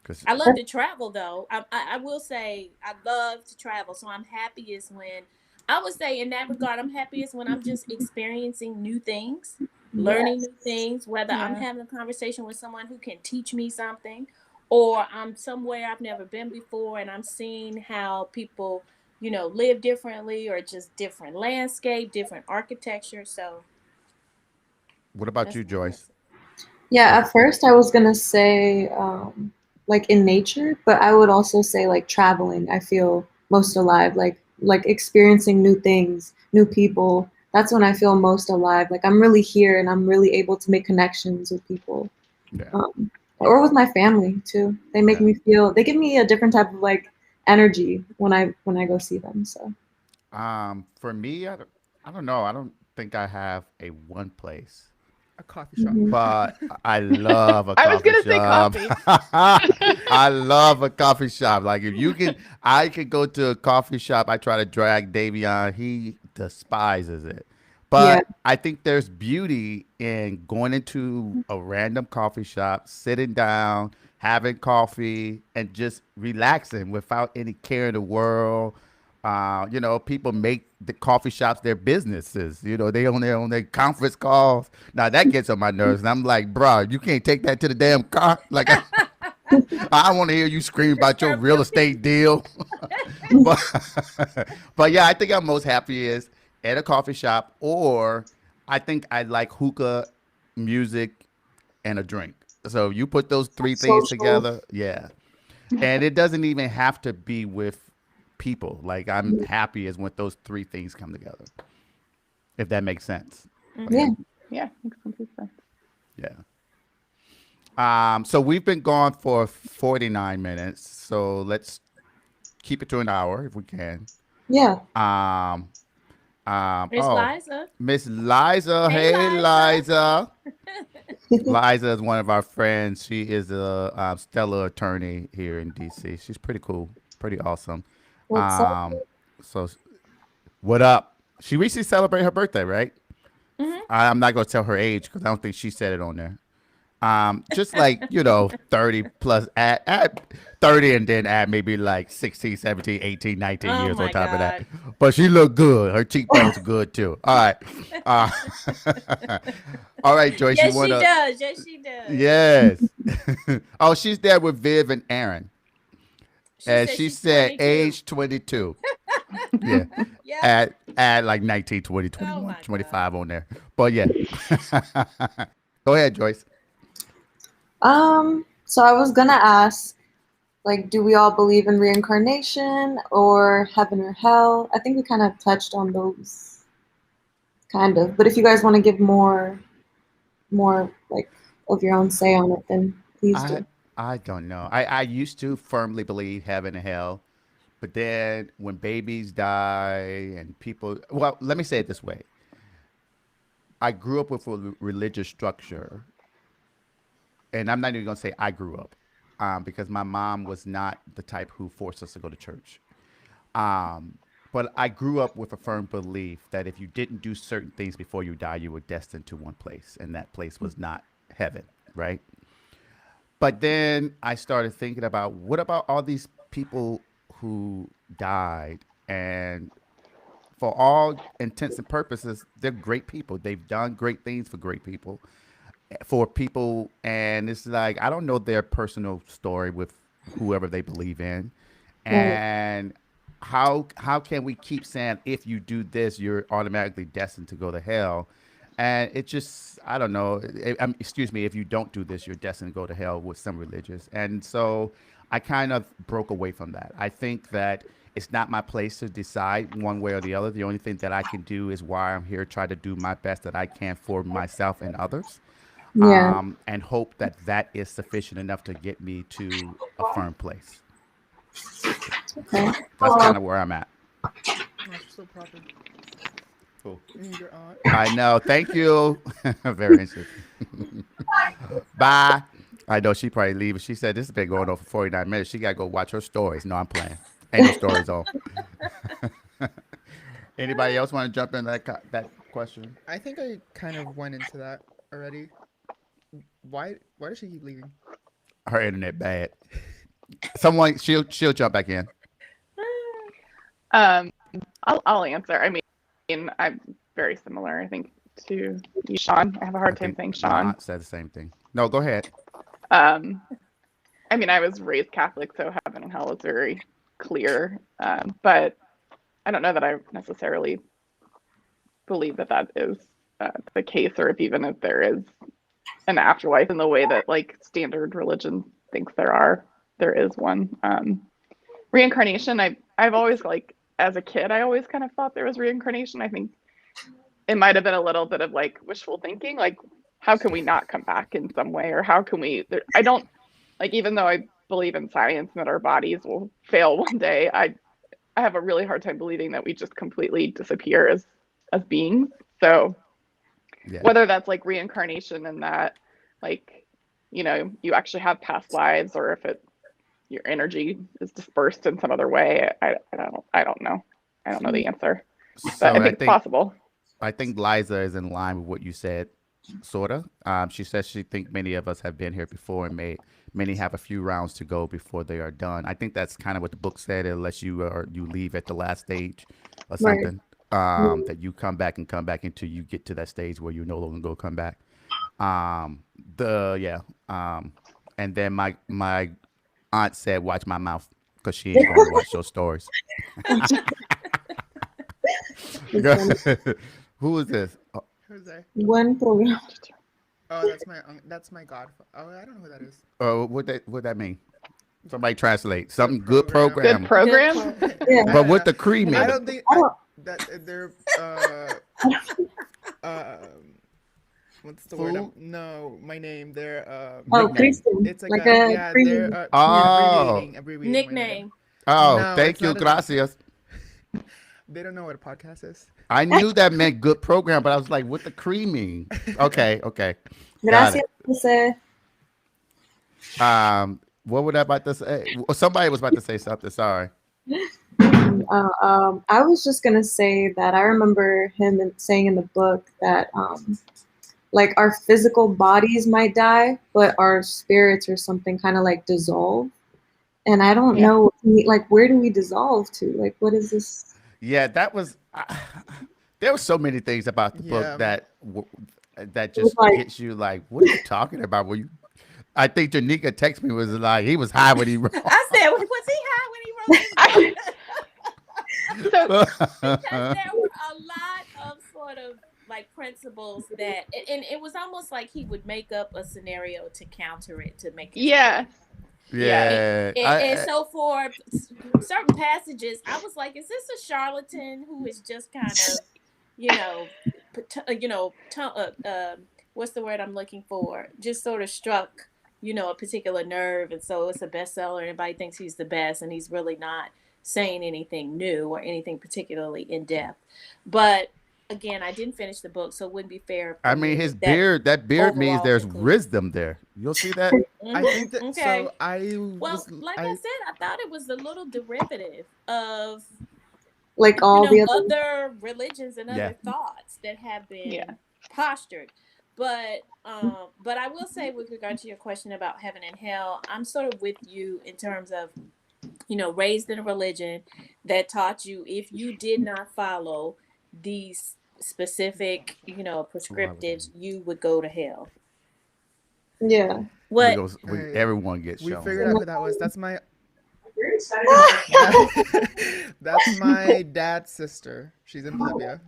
Because I love to travel though. I will say I love to travel. So I'm happiest when, I would say in that regard, I'm happiest when I'm just experiencing new things, learning Yes. new things, whether I'm Yeah. having a conversation with someone who can teach me something, or I'm somewhere I've never been before and I'm seeing how people, live differently, or just different landscape, different architecture. So what about that's you, my Joyce? answer. Yeah, at first I was gonna say like in nature, but I would also say like traveling. I feel most alive, like experiencing new things, new people. That's when I feel most alive. Like I'm really here and I'm really able to make connections with people. Yeah. Or with my family too. They make Yeah. me feel they give me a different type of like energy when I go see them. So For me, I don't know. I don't think I have a one place, A coffee shop. mhm. but I love a I was coffee gonna say shop. coffee. I love a coffee shop. Like if you can, I could go to a coffee shop. I try to drag Davion. He despises it. Yeah. But I think there's beauty in going into a random coffee shop, sitting down, having coffee, and just relaxing without any care in the world. People make the coffee shops their businesses. They on their conference calls. Now that gets on my nerves, and I'm like, bro, you can't take that to the damn car. Like I want to hear you scream about your Disturb real your estate peace. deal. but but yeah, I think I'm most happy is at a coffee shop, or I think I like hookah, music, and a drink. So you put those three things Social. together, yeah. And it doesn't even have to be with people. Like I'm happy is when those three things come together. If that makes sense. But yeah, Yeah. Mm-hmm. Yeah, makes complete sense. yeah. So we've been gone for 49 minutes. So let's keep it to an hour if we can. Yeah. Um, Miss oh, Liza. Miss Liza. Hey, Hey, Liza. Liza. Liza is one of our friends. She is a stellar attorney here in DC. She's pretty cool, pretty awesome. What's up? Um, so what up? She recently celebrated her birthday, right? Mm-hmm. I'm not gonna tell her age because I don't think she said it on there. Just like 30 plus, add 30 and then add maybe like 16, 17, 18, 19 Oh years on my top of that. God. But she looked good. Her cheekbones are good too. All right. Uh, all right, Joyce, you Yes, want she to? does. Yes, she does. Yes. Oh, she's there with Viv and Aaron. She And said she she's said 22. age 22. Yeah. Yeah. Add like 19, 20, Oh 21, my God. 25 on there. But yeah. Go ahead, Joyce. So I was gonna ask, like, do we all believe in reincarnation or heaven or hell? I think we kind of touched on those, kind of. But if you guys want to give more like of your own say on it, then please I do. I don't know. I used to firmly believe heaven and hell, but then when babies die and people, well, let me say it this way. I grew up with a religious structure, and I'm not even gonna say I grew up, because my mom was not the type who forced us to go to church. Um, but I grew up with a firm belief that if you didn't do certain things before you die, you were destined to one place, and that place was not heaven, right? But then I started thinking about what about all these people who died, and for all intents and purposes, they're great people. They've done great things for great people, for people, and it's like I don't know their personal story with whoever they believe in, Right. and how can we keep saying if you do this you're automatically destined to go to hell, and it just I don't know. Excuse me, if you don't do this you're destined to go to hell with some religious, and so I kind of broke away from that. I think that it's not my place to decide one way or the other. The only thing that I can do is why I'm here, try to do my best that I can for myself and others, Yeah. and hope that that is sufficient enough to get me to a firm place. Okay. That's kind of where I'm at. Oh, she's so proper. Cool. Your aunt. I know. Thank you. Very interesting. Bye. I know she probably leaving. She said this has been going on for 49 minutes. She got to go watch her stories. No, I'm playing. Ain't no stories on. Anybody else want to jump in that question? I think I kind of went into that already. Why does she keep leaving? Her internet bad. Someone she'll jump back in. Um, I'll answer. I mean, I'm very similar, I think, to you, Sean. I have a I hard time think saying my Sean. aunt said the same thing. No, go ahead. Um, I mean, I was raised Catholic, so heaven and hell is very clear. But I don't know that I necessarily believe that that is the case, or if there is an afterlife in the way that like standard religion thinks there is one. Reincarnation, I've always like as a kid, I always kind of thought there was reincarnation. I think it might have been a little bit of like wishful thinking, like how can we not come back in some way, or how can we? I don't like even though I believe in science and that our bodies will fail one day. I have a really hard time believing that we just completely disappear as beings. So Yeah. whether that's like reincarnation and that like you actually have past lives, or if it your energy is dispersed in some other way, I don't know. I don't know the answer, but So I think it's possible. I think Liza is in line with what you said, sorta. She says she think many of us have been here before, and many have a few rounds to go before they are done. I think that's kind of what the book said, unless you leave at the last stage or Right. something. That you come back and come back until you get to that stage where you're no longer gonna come back. The yeah. And then my aunt said, "Watch my mouth," because she ain't gonna watch those stories. It's funny. Who is this? Oh, Who's that? One program. Oh, that's my godfather. Oh, I don't know who that is. what that mean? Somebody translate something good Program. Good program, Good program. program. Yeah. but what the I creamy? don't think I don't. that they're what's the word? Food No, my name. They're Oh, nickname. Kristen. it's like Like a a yeah. They're creamy. Oh, abbreviating my name. Nickname. oh, No, thank it's you, not a. gracias. They don't know what a podcast is. I knew that meant good program, but I was like, what the creamy? Okay, okay, got Gracias, it. Jose. What would I about to say? Somebody was about to say something. Sorry. I was just gonna say that I remember him saying in the book that like our physical bodies might die, but our spirits or something kind of like dissolve. And I don't Yeah. know, like where do we dissolve to? Like what is this? Yeah, that was. There were so many things about the book Yeah. that It was just like gets you like, what are you talking about? Were you I think Janika texted me was like he was high when he wrote. I said, was he high when he wrote this book? So Because there were a lot of sort of like principles that, and it was almost like he would make up a scenario to counter it to make his yeah, point. yeah, Yeah, And so for certain passages, I was like, is this a charlatan who is just kind of, you know, what's the word I'm looking for? Just sort of struck, a particular nerve, and so it's a bestseller. Everybody thinks he's the best, and he's really not saying anything new or anything particularly in depth. But again, I didn't finish the book, so it wouldn't be fair for I me mean to his make that beard. That beard means overall there's conclusion. wisdom there. You'll see that. I think that. Okay. So I Well, was. like I said, I thought it was a little derivative of Like all the other. other religions and Yeah. other thoughts that have been Yeah. postured. But I will say, with regard to your question about heaven and hell, I'm sort of with you in terms of, raised in a religion that taught you if you did not follow these specific, prescriptives, you would go to hell. Yeah. What? Everyone gets We shown. figured out who that was. That's my. Very excited. That's my dad's sister. She's in Bolivia.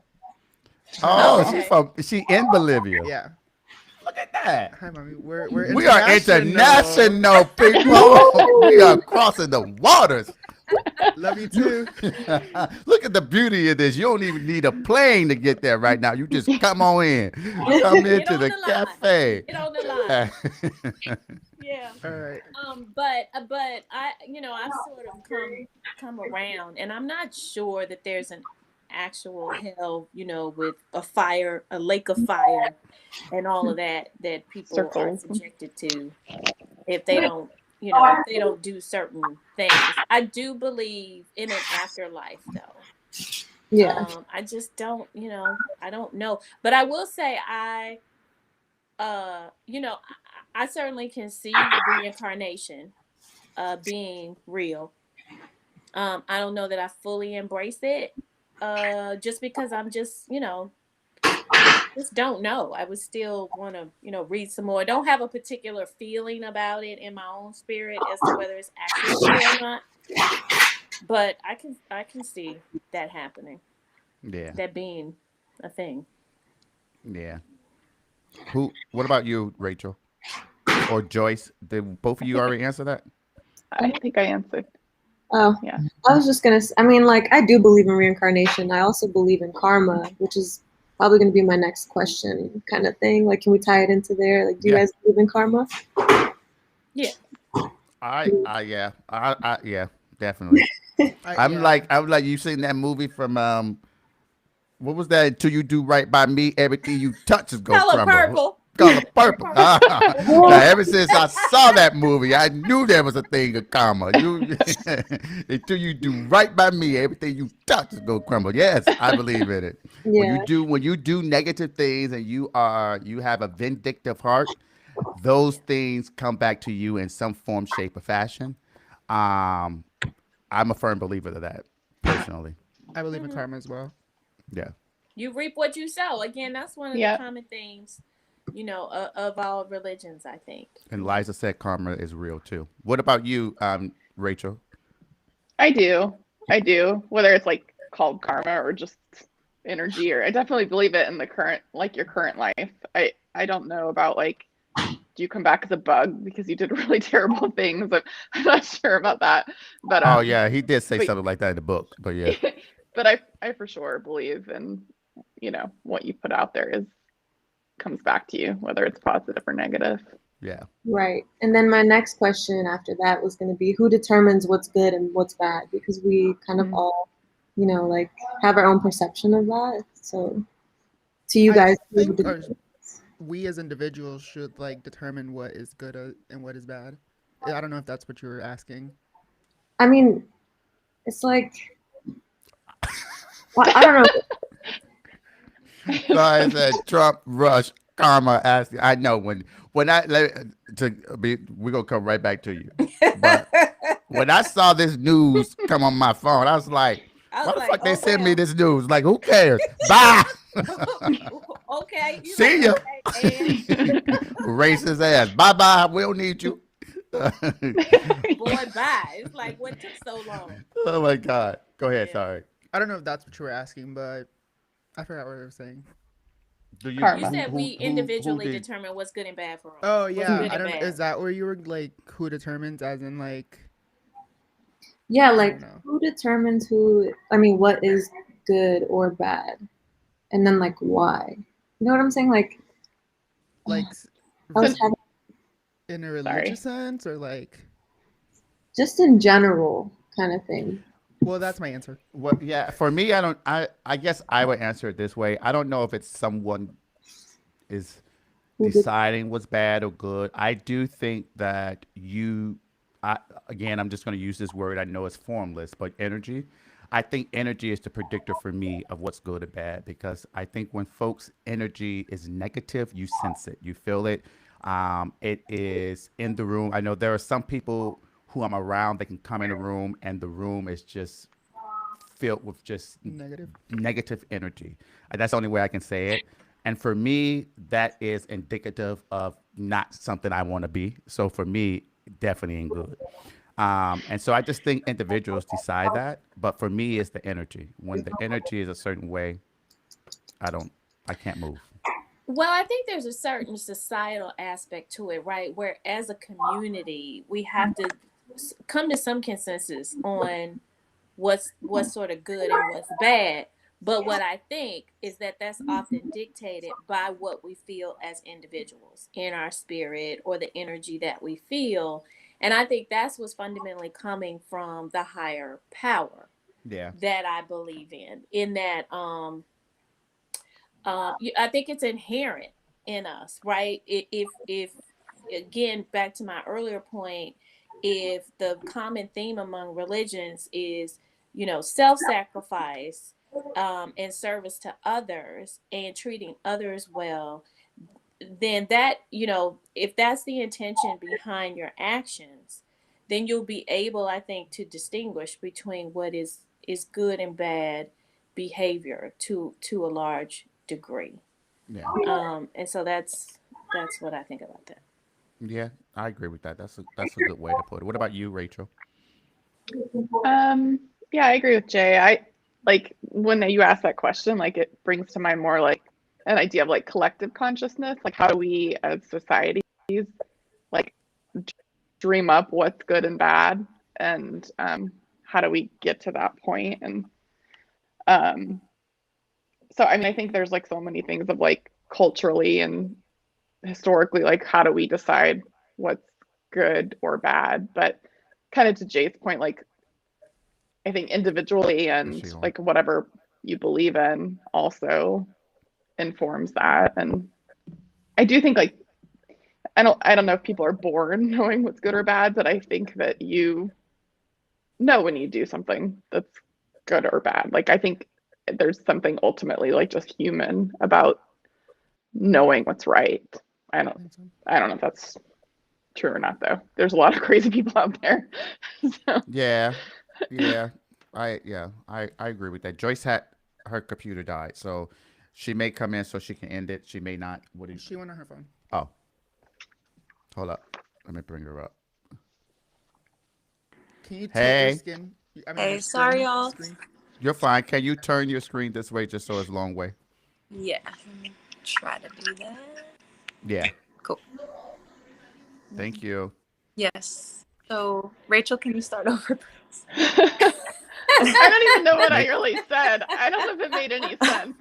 Oh, Okay. she in Bolivia. Yeah. Look at that. Hi, mommy. We're We are international people. We are crossing the waters. Love you too. Look at the beauty of this. You don't even need a plane to get there right now. You just come on in. Come Get into on the the line. cafe. Get on the line. Yeah. All right. But I, I've sort of come around, and I'm not sure that there's an actual hell, with a lake of fire, and all of that people are Circles. subjected to if they don't, if they don't do certain things. I do believe in an afterlife, though. Yeah. I just don't, I don't know, but I will say I certainly can see reincarnation being real. I don't know that I fully embrace it, just because I'm just, just don't know. I would still want to, read some more. I don't have a particular feeling about it in my own spirit as to whether it's actually real or not. But I can see that happening. Yeah. That being a thing. Yeah. What about you, Rachel? Or Joyce? Did both of you already answer that? I think I answered. Oh, Yeah. I was just gonna. I mean, like, I do believe in reincarnation. I also believe in karma, which is probably gonna be my next question, kind of thing. Like, can we tie it into there? Like, do you Yeah. guys believe in karma? Yeah. Yeah, definitely. I'm Yeah. like you seen that movie from what was that? Until you do right by me, everything you touch is gonna Color crumble. purple. Color purple. Now, ever since I saw that movie, I knew there was a thing of karma. Until you do right by me, everything you touch is gonna crumble. Yes, I believe in it. Yeah. When you do negative things and you have a vindictive heart, those things come back to you in some form, shape, or fashion. I'm a firm believer of that, personally. I believe in karma as well. Yeah. You reap what you sow. Again, that's one of Yeah. the common themes, of all religions, I think. And Liza said karma is real too. What about you, Rachel? I do. Whether it's like called karma or just energy, or I definitely believe it in the current, like your current life. I don't know about like, do you come back as a bug because you did really terrible things? I'm not sure about that. But Oh yeah, he did say but- something like that in the book. But yeah. but I for sure believe in, what you put out there comes back to you, whether it's positive or negative. Yeah. Right. And then my next question after that was going to be, who determines what's good and what's bad? Because we kind of all, like, have our own perception of that. So, to you guys, I think we as individuals should like determine what is good and what is bad. I don't know if that's what you were asking. I mean, it's like, well, I don't know. So I said Trump, Rush, karma. I know we're gonna come right back to you. But when I saw this news come on my phone, I was like, why the fuck they send me this news? Like, who cares? Bye. Okay, you See like, ya. okay, and Racist ass. Bye bye. We don't need you. boy, bye. It's like, what took so long? Oh my God. Go ahead. Yeah. Sorry. I don't know if that's what you were asking, but I forgot what I was saying. Do you You Karma. said we who individually did? determine what's good and bad for us. Oh What's yeah, good I and don't. Is bad. that where you were like who determines? As in like Yeah, I like don't know. who determines what is good or bad? And then like why? You know what I'm saying? Like Like I So, was having in a sorry. religious sense or like. just in general kind of thing. Well, that's my answer. What? Yeah. For me, I don't. I guess I would answer it this way. I don't know if it's someone is Who did deciding what's bad or good. I do think that I, again, I'm just going to use this word. I know it's formless, but energy. I think energy is the predictor for me of what's good or bad because I think when folks' energy is negative, you sense it, you feel it. It is in the room. I know there are some people who I'm around that can come in a room and the room is just filled with just Negative. negative energy. That's the only way I can say it. And for me, that is indicative of not something I want to be. So for me, definitely ain't good. And so I just think individuals decide that. But for me, it's the energy. When the energy is a certain way, I don't, I can't move. Well, I think there's a certain societal aspect to it, right? Where as a community, we have to come to some consensus on what's sort of good and what's bad. But what I think is that that's often dictated by what we feel as individuals in our spirit or the energy that we feel. And I think that's what's fundamentally coming from the higher power Yeah. that I believe in that I think it's inherent in us, right? If again, back to my earlier point, if the common theme among religions is, self-sacrifice, and service to others and treating others well, then that, if that's the intention behind your actions, then you'll be able, I think, to distinguish between what is good and bad behavior to a large degree. Yeah. And so that's what I think about that. Yeah. I agree with that. That's a good way to put it. What about you, Rachel? Um, yeah, I agree with Jay. I like when you ask that question, like it brings to mind more like an idea of like collective consciousness. Like how do we as societies like dream up what's good and bad, and how do we get to that point? And um, so I mean, I think there's like so many things of like culturally and historically, like how do we decide what's good or bad? But kind of to Jay's point, like I think individually Is and she on? like whatever you believe in also informs that. And I do think like I don't know if people are born knowing what's good or bad, but I think that you know when you do something that's good or bad. Like I think there's something ultimately like just human about knowing what's right. I don't I don't know if that's true or not though. There's a lot of crazy people out there. So Yeah. Yeah. I agree with that. Joyce had her computer died, so she may come in so she can end it. She may not. What do you? She went on her phone. Oh, hold up. Let me bring her up. Can you tilt your Hey, skin? I mean, your Hey, sorry, screen. y'all. Screen. you're fine. Can you turn your screen this way just so it's long way? Yeah, let me try to do that. Yeah. Cool. Thank you. Yes. So, Rachel, can you start over, please? I don't even know what I Make really said. I don't know if it made any sense.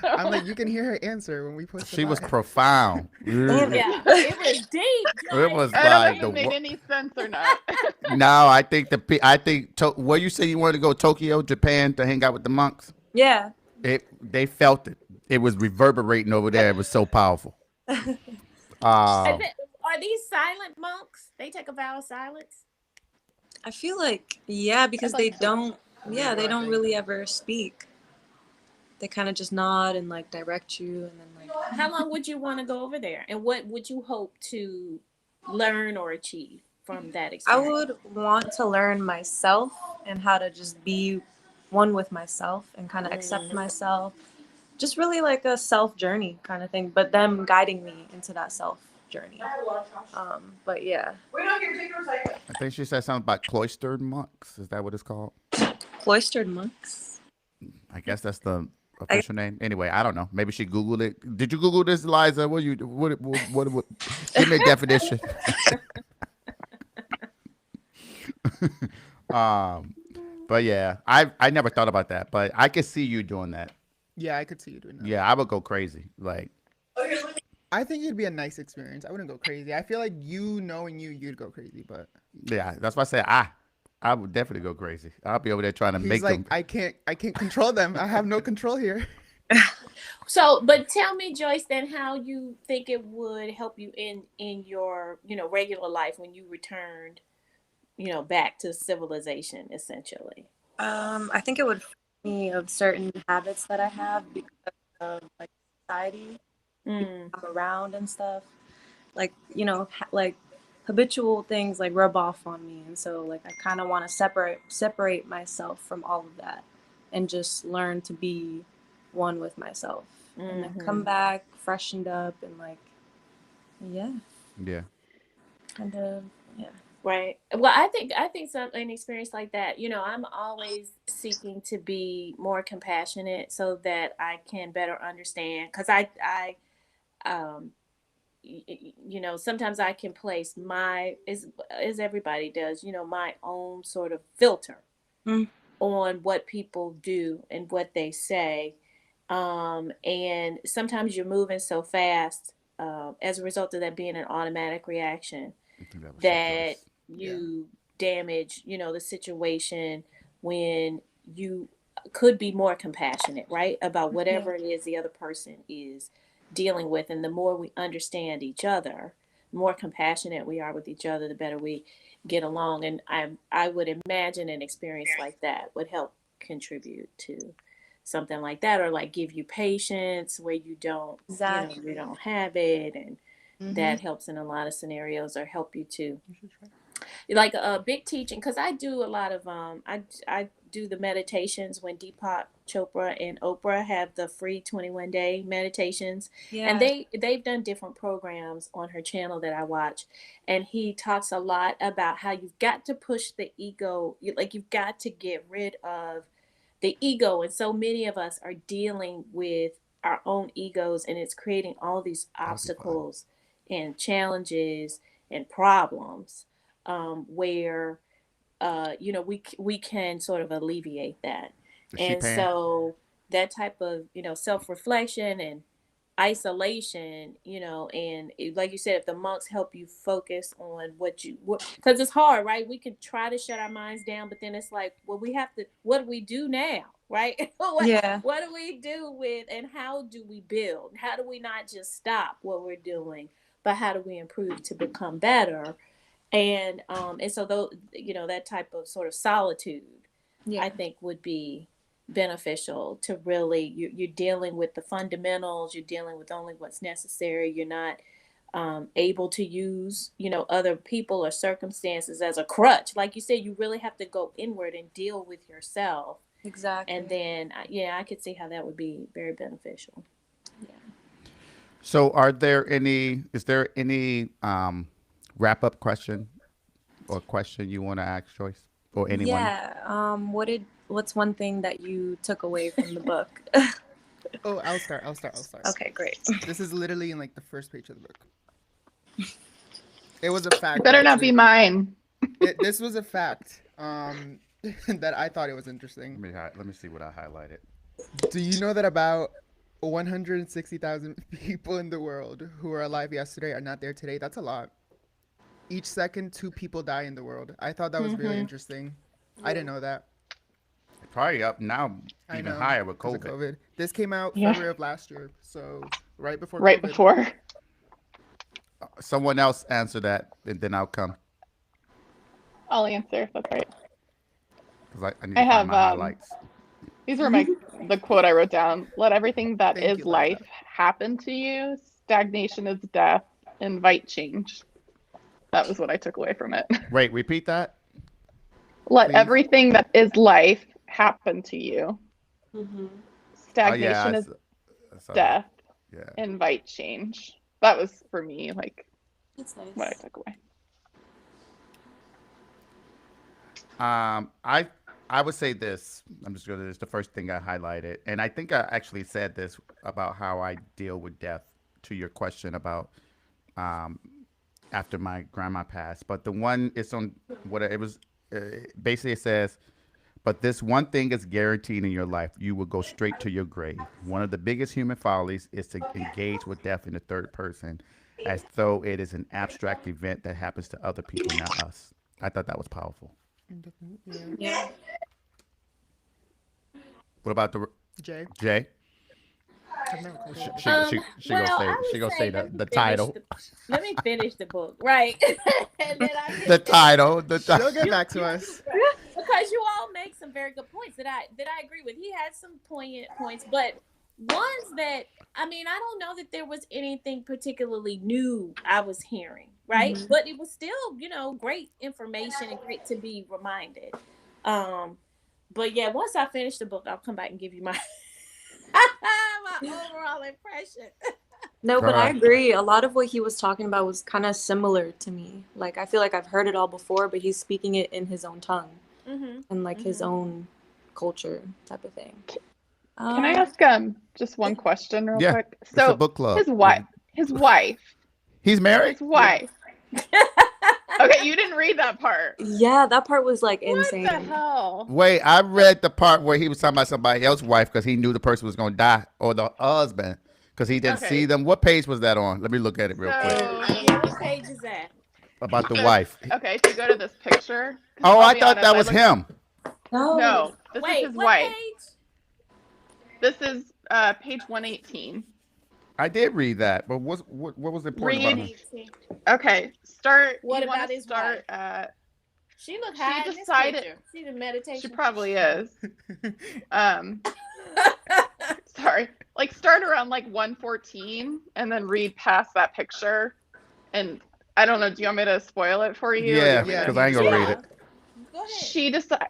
I'm So, like, you can hear her answer when we post it she was live. profound. Damn it. Yeah, it was deep, It Joyce. was I It was don't know like if it the made deep. any sense or not. no. I think where you say you wanted to go Tokyo, Japan to hang out with the monks. Yeah. They felt it. It was reverberating over there. It was so powerful. Is Uh, it, are these silent monks? They take a vow of silence? I feel like, yeah, I'd because they like to. don't, yeah, they don't really ever speak. They kind of just nod and like direct you and then like, How long would you want to go over there? And what would you hope to learn or achieve from that I experience? would want to learn myself and how to just be one with myself and kind of accept Mm. myself, just really like a self journey kind of thing, but them guiding me into that self journey. But yeah. I think she said something about cloistered monks. Is that what it's called? Cloistered monks. I guess that's the official name. Anyway, I don't know. Maybe she Googled it. Did you Google this, Liza? What give me a definition. But yeah, I never thought about that, but I could see you doing that. Yeah, I could see you doing that. Yeah, I would go crazy. Like, I think it'd be a nice experience. I wouldn't go crazy. I feel like knowing you'd go crazy. But yeah, that's why I say I would definitely go crazy. I'll be over there trying to he's make like, them. I can't control them. I have no control here. So, but tell me, Joyce, then how you think it would help you in your regular life when you returned back to civilization, essentially. I think it would free me of certain habits that I have because of like society I'm around and stuff. Like like habitual things like rub off on me, and so like I kind of want to separate myself from all of that and just learn to be one with myself, and then come back freshened up and like yeah kind of yeah. Right. Well, I think an experience like that, I'm always seeking to be more compassionate so that I can better understand. Because sometimes I can place as everybody does, my own sort of filter on what people do and what they say. And sometimes you're moving so fast as a result of that being an automatic reaction that you damage, the situation when you could be more compassionate, right? About whatever it is the other person is dealing with. And the more we understand each other, the more compassionate we are with each other, the better we get along. And I would imagine an experience like that would help contribute to something like that, or like give you patience where you don't, you don't have it. And that helps in a lot of scenarios, or help you to like a big teaching, because I do a lot of I do the meditations when Deepak Chopra and Oprah have the free 21-day meditations, and they've done different programs on her channel that I watch, and he talks a lot about how you've got to push the ego, like you've got to get rid of the ego, and so many of us are dealing with our own egos, and it's creating all these obstacles and challenges and problems where we can sort of alleviate that. And so that type of self-reflection and isolation, and like you said, if the monks help you focus on because it's hard, right? We can try to shut our minds down, but then it's like, well, we have to, what do we do now, right? What do we do with, and how do we build? How do we not just stop what we're doing, but how do we improve to become better? And so that type of sort of solitude, I think, would be beneficial to really, you're dealing with the fundamentals, you're dealing with only what's necessary, you're not able to use other people or circumstances as a crutch. Like you said, you really have to go inward and deal with yourself. Exactly. And then I could see how that would be very beneficial. So is there any wrap-up question you want to ask Joyce or anyone? What's one thing that you took away from the book? Oh, I'll start. Okay, great. This is literally in like the first page of the book. It was a fact. It better not be mine. This was a fact that I thought it was interesting. Let me see what I highlighted. Do you know that about 160,000 people in the world who were alive yesterday are not there today? That's a lot. Each second, 2 people die in the world. I thought that was really interesting. I didn't know that. Probably up now, even higher with COVID. This came out February of last year, so right before right COVID. before. Someone else answer that, and then I'll come. I'll answer if that's right. Because I need to find my highlights. These were the quote I wrote down. Let everything that is life happen to you. Stagnation is death. Invite change. That was what I took away from it. Wait, repeat that. Let everything that is life happen to you. Stagnation is Southern. death Yeah. invite change. That was for me like That's nice. what I took away. I would say this. I'm just gonna. It's the first thing I highlighted, and I think I actually said this about how I deal with death. To your question about um, after my grandma passed, but the one it's on what it was. Basically, it says, "But this one thing is guaranteed in your life: you will go straight to your grave. One of the biggest human follies is to engage with death in the third person, as though it is an abstract event that happens to other people, not us." I thought that was powerful. Yeah. What about the Jay, Jay? I've never called you She Jay. she gonna say I she would gonna say let me the finish title. let me finish the book, right? And then I The title. The She'll title. get back to us. because you all make some very good points that I agree with. He had some poignant points, but ones that I mean, I don't know that there was anything particularly new I was hearing, right? Mhm. But it was still, great information and great to be reminded. But yeah, once I finish the book, I'll come back and give you my my overall impression. No, but I Right. agree. A lot of what he was talking about was kind of similar to me. Like, I feel like I've heard it all before, but he's speaking it in his own tongue Mm-hmm. and like his Mhm. own culture type of thing. Can I ask just one question real Yeah, quick? it's a So book club. his wife, his wife, He's married. his wife. Okay, you didn't read that part. Yeah, that part was like What insane. the hell? Wait, I read the part where he was talking about somebody else's wife because he knew the person was gonna die or the husband because he didn't Okay. see them. What page was that on? Let me look at it real quick. Yeah, what page is that? About the So- wife. Okay, if you go to this picture. 'cause Oh, I'll I be thought honest, that I was looked- him. No, this Wait, is his what wife. page? This is page 118. I did read that, but what was important about him? Okay, start. What you wanna about his start wife? at? She looked She high decided- in this picture. She's in meditation. She probably is. Sorry. Like start around like 114 and then read past that picture. And I don't know, do you want me to spoil it for you? Or do you Yeah, want me to- because I ain't gonna read it. Go ahead. She decided,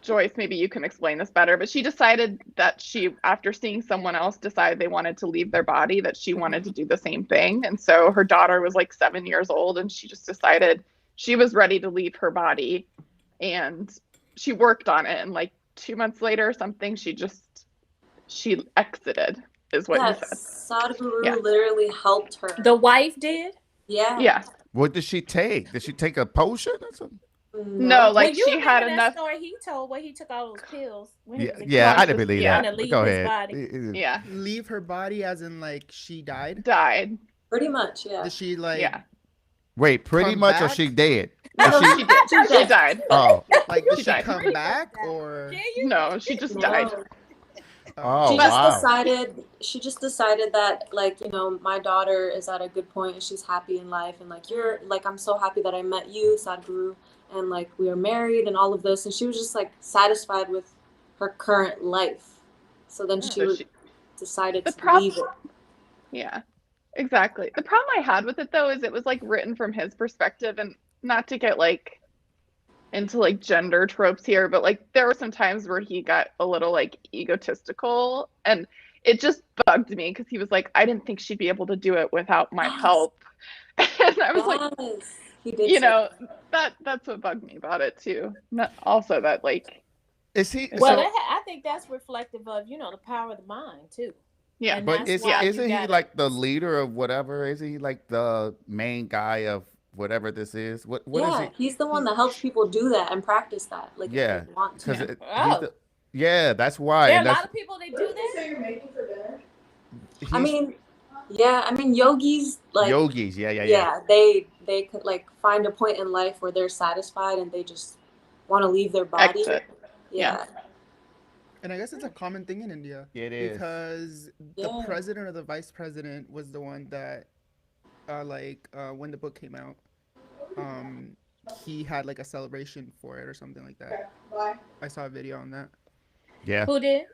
Joyce, maybe you can explain this better, but she decided that after seeing someone else decide they wanted to leave their body, that she wanted to do the same thing. And so her daughter was like 7 years old and she just decided she was ready to leave her body. And she worked on it. And like 2 months later or something, she exited, is what Yeah, you said. Sadhguru Yeah. literally helped her. The wife did? Yeah. Yeah. What did she take? Did she take a potion or something? No, like well, you she remember had that enough. story he told where he took all those pills when he was a Yeah, I kid. didn't believe Yeah. that. To leave Go his ahead. body. Yeah, Leave her body as in like she died. died. Pretty much, yeah. Did she like Yeah. Wait, pretty Come much, or back? she dead? No, Or she did. She died. Oh, like did She she died. come back or Yeah, you No, she just died. No. oh, She just wow. decided that, like, my daughter is at a good point and she's happy in life, and like, I'm so happy that I met you, Sadhguru, and like we are married and all of this, and she was just like satisfied with her current life. So then So decided The to prob- leave it. Yeah, exactly. The problem I had with it though is it was like written from his perspective, and not to get like into like gender tropes here, but like there were some times where he got a little like egotistical, and it just bugged me because he was like, I didn't think she'd be able to do it without my Yes. help. And I was like, Yes, he did. you say know, that's what bugged me about it too. Also that like, Is he? Well, so, I think that's reflective of, the power of the mind, too. yeah. And but that's is why you isn't he gotta- like the leader of whatever? Is he like the main guy of whatever this is? What yeah, is he's the one that helps people do that and practice that. Like, Yeah, if they want he? to. Because Oh. yeah, that's why. There are And a lot that's of people that do that. I mean, yogis, like, yogis. Yeah. yeah, they could like find a point in life where they're satisfied and they just want to leave their body. Exit. Yeah. and I guess it's a common thing in India. It is. Because the Yeah. president or the vice president was the one that when the book came out, he had like a celebration for it or something like that. I saw a video on that. Yeah. Who did?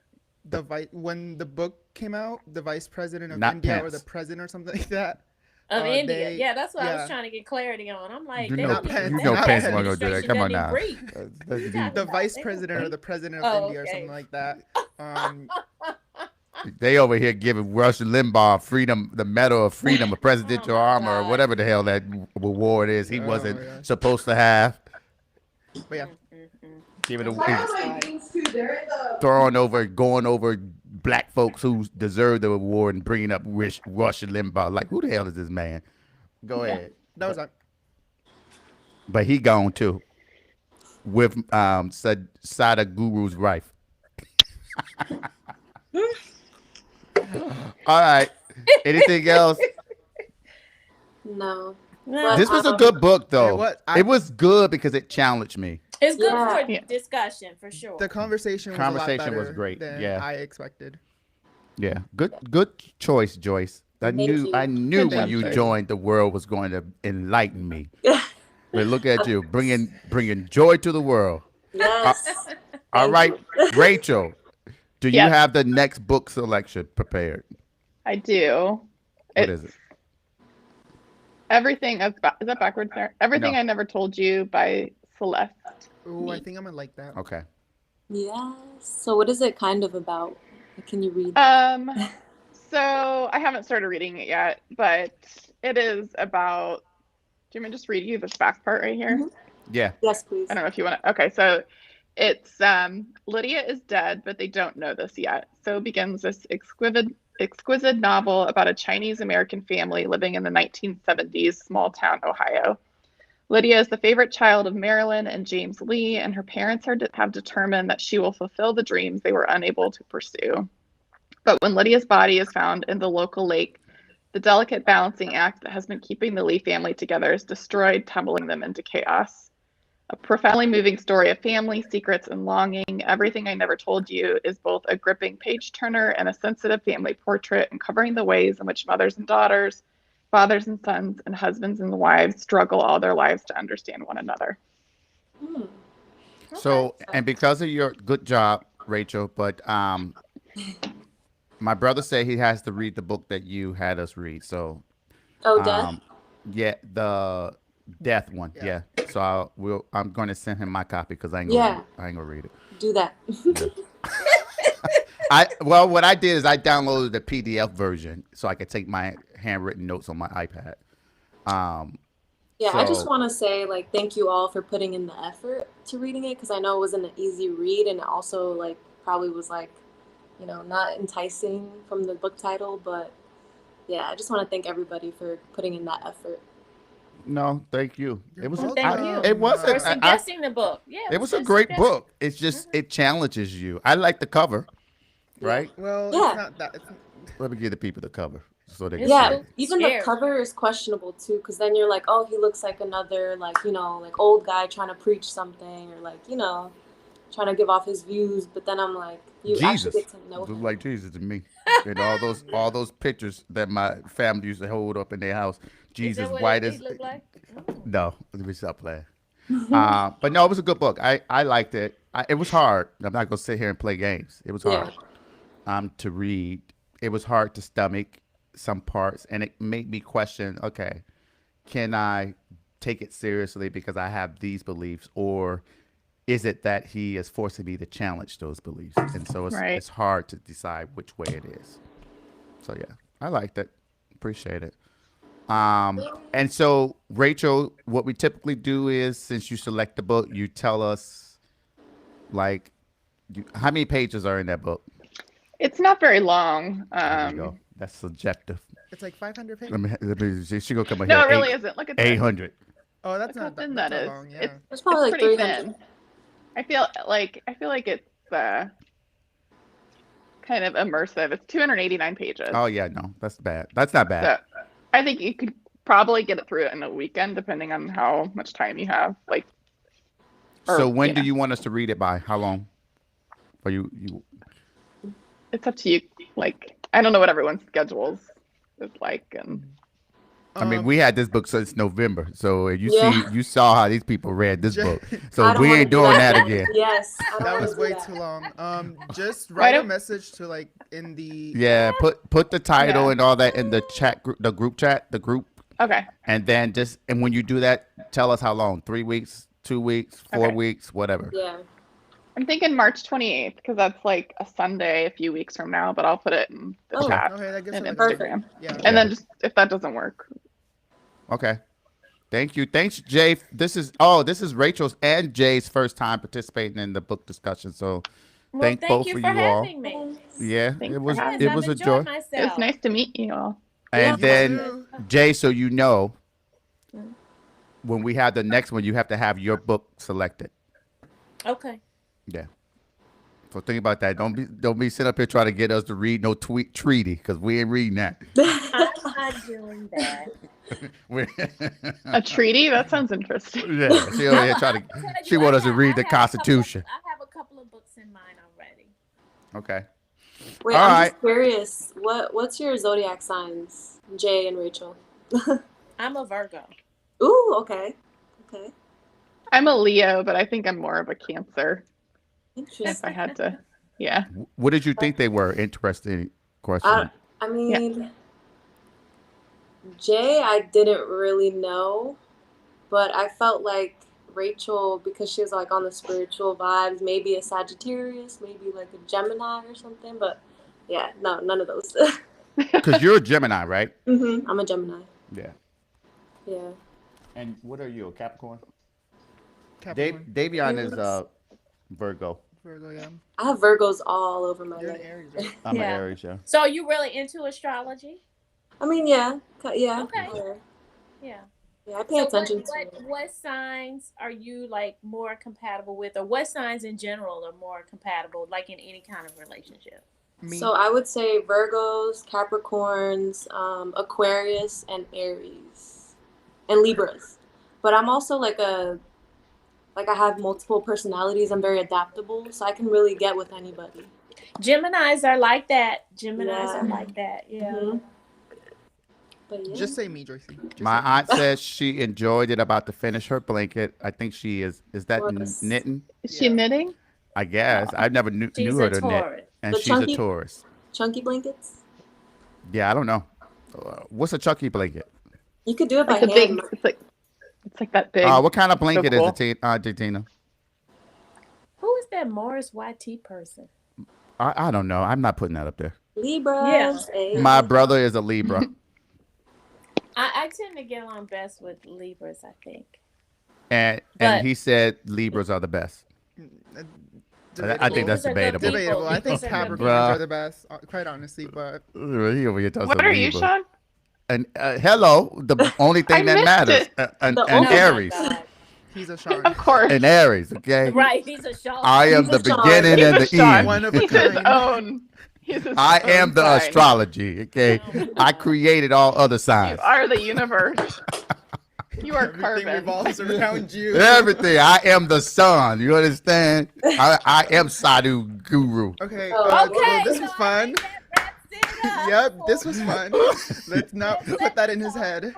When the book came out, the vice president of Not India or Pence. the president or something like that. Of India. they- Yeah, that's what I yeah. was trying to get clarity on. I'm like, You they know, don't even- Pence- you know not Pence Pence. wasn't gonna do that. Come on now. Administration Let's be- doesn't The even vice breathe. president or the president of Oh, India or okay. something like that. They over here giving Rush Limbaugh freedom, the Medal of Freedom, a presidential armor, or whatever the hell that award is. He Oh wasn't my gosh. supposed to have. But yeah, Giving Why are a, my beans too? They're in the. going over black folks who deserve the award and bringing up Rush Limbaugh. Like, who the hell is this man? Go ahead. that was that. But he gone too with Sadhguru's wife. All right. Anything else? No. No, This was a good book, though. It was. It was good because it challenged me. it's good Yeah. for Yeah. discussion for sure. The conversation was a Conversation lot was better great, than yeah. I expected. Yeah, good choice, Joyce. I Thank knew you. when Thank you you. joined, the world was going to enlighten me. But look at you, bringing joy to the world. Yes. All Thank right, you. Rachel, do you Yes. have the next book selection prepared? I do. What is it? Everything is that backwards there? Everything No. I Never Told You by Celeste. Ooh, I think I'm gonna like that. Okay. Yes. So what is it kind of about? Can you read? So I haven't started reading it yet, but it is about. Do you want me to just read you this back part right here? Mhm. Yeah. Yes, please. I don't know if you want to. Okay, so it's Lydia is dead, but they don't know this yet. So begins this exquisite novel about a Chinese American family living in the 1970s small town Ohio. Lydia is the favorite child of Marilyn and James Lee, and her parents have determined that she will fulfill the dreams they were unable to pursue. But when Lydia's body is found in the local lake, the delicate balancing act that has been keeping the Lee family together is destroyed, tumbling them into chaos. A profoundly moving story of family, secrets, and longing. Everything I Never Told You is both a gripping page turner and a sensitive family portrait, uncovering the ways in which mothers and daughters, fathers and sons, and husbands and wives struggle all their lives to understand one another. Hmm. So, and because of your good job, Rachel, but my brother said he has to read the book that you had us read. So, Oh, death. yeah, the death one. Yeah. Yeah. So I'm going to send him my copy because I ain't Yeah. gonna read it. Do that. What I did is I downloaded the PDF version so I could take my handwritten notes on my iPad. Yeah, I just So- want to say like thank you all for putting in the effort to reading it because I know it wasn't an easy read and it also like probably was like, you know, not enticing from the book title, but yeah, I just want to thank everybody for putting in that effort. No, thank you. It was. Well, Thank you. It was. For I- suggesting the book. Yeah. It was a just great suggesting. book. It's just it challenges you. I like the cover, right? Well, Yeah. it's not that. It's, Let me give the people the cover so they can Yeah. see Yeah, it. even Scary. the cover is questionable too because then you're like, oh, he looks like another like, you know, like old guy trying to preach something or like, you know, trying to give off his views, but then I'm like, you actually Jesus get to know look him. like Jesus to me. And all those pictures that my family used to hold up in their house. Is Jesus that what white it as look like? no. Let me stop playing. But no, it was a good book. I liked it. It was hard. I'm not gonna sit here and play games. It was Yeah. hard to read. It was hard to stomach some parts, and it made me question. Okay, can I take it seriously because I have these beliefs, or is it that he is forcing me to challenge those beliefs? And so Right. it's hard to decide which way it is. So yeah, I liked it. Appreciate it. And so Rachel, what we typically do is since you select the book, you tell us like how many pages are in that book. It's not very long. There you go. That's subjective. it's like 500 pages. Let me she gonna come in No, here. it really isn't. Look at this. 800. Oh, that's Look how not thin that's that not is. long. Yeah. It's probably like pretty 300. thin. I feel like it's kind of immersive. It's 289 pages. Oh yeah, no, that's bad. That's not bad. So I think you could probably get it through it in a weekend, depending on how much time you have. Like, So or, when you do know. you want us to read it by? How long? Or you It's up to you. Like, I don't know what everyone's schedules is like, and I mean, we had this book since November, so Yeah. you saw how these people read this Ju- book. I So don't we wanna ain't do doing that again. Yes. I don't that wanna was do way that. too long. Just Why write a don't- message to like in the. Yeah, put the title Yeah. and all that in the chat group, the group chat, the group, okay. and then when you do that, tell us how long. 3 weeks, 2 weeks, 4 Okay. weeks, whatever. Yeah. I'm thinking March 28th because that's like a Sunday a few weeks from now, but I'll put it in the Oh, chat Okay, that gives and her like Instagram. yeah. And then just if that doesn't work. Okay. Thank you. Thanks, Jay. This is Rachel's and Jay's first time participating in the book discussion. So Well, thank both you of for you all. having me. Yeah, Thanks it for was having it me. was I've a joy. enjoyed myself. It was nice to meet you all. And You then too. Jay, so you know, when we have the next one, you have to have your book selected. Okay. Yeah. So think about that. Don't be sitting up here trying to get us to read no treaty because we ain't reading that. I'm not doing that. A treaty? That sounds interesting. Yeah, she over here trying to. She want us to read the Constitution. I have a couple of books in mind already. Okay. Wait, All I'm right. just curious. What's your zodiac signs, Jay and Rachel? I'm a Virgo. Ooh, okay. Okay. I'm a Leo, but I think I'm more of a Cancer. Interesting. If I had to, yeah. What did you think they were? Interesting question. I mean, Jay, I didn't really know, but I felt like Rachel, because she was like on the spiritual vibes, maybe a Sagittarius, maybe like a Gemini or something. But yeah, no, none of those. Because you're a Gemini, right? I'm a Gemini. Yeah. Yeah. And what are you, a Capricorn? Capricorn. Davion is Virgo. Virgo, yeah. I have Virgos all over my You're an life. Aries, right? I'm Yeah. an Aries, yeah. So you really into astrology? I mean, yeah. Yeah. Okay. Yeah. Yeah. Yeah, I pay attention to it. What signs are you like more compatible with, or what signs in general are more compatible, like in any kind of relationship? Me. So I would say Virgos, Capricorns, Aquarius, and Aries, and Libras. But I'm also like I have multiple personalities. I'm very adaptable, so I can really get with anybody. Geminis are like that. Yeah. Mhm. But yeah. Just say me, Joycey. My aunt says she enjoyed it about to finish her blanket. I think she is that Taurus. knitting? Is she knitting? I guess. I never knew She's her a to knit. Taurus. And The she's chunky- a Taurus. Chunky blankets. Yeah, I don't know. What's a chunky blanket? You could do it by Like a hand. big. It's like that big. What kind of blanket cool. is it, Tina? Who is that Morris YT person? I don't know. I'm not putting that up there. Libras. Yeah. My brother is a Libra. I tend to get along best with Libras, I think. and But- he said Libras are the best. I think that's Libras are good debatable. people. Debatable. I think Libras are good Capricorns Bruh. are the best, quite honestly. But He over here talking What some are you, Libras. Sean? And hello, the only thing that missed matters, it. an The Oh my Aries, God. he's a Sean. Of course. an Aries. Okay, Right, he's a show. I am the He's a Sean. beginning He's and a the Sean. end. One of a He's his kind. own. He's his I own am the sign. astrology. Okay, I created all other You signs. are the universe. You are Everything carbon. revolves around you. Everything. I am the sun. You understand? I am Sadhghuru. Okay. Oh, Well, Okay, this so was I fun. think that wraps it up. Yep, this was fun. Let's not put that in his head.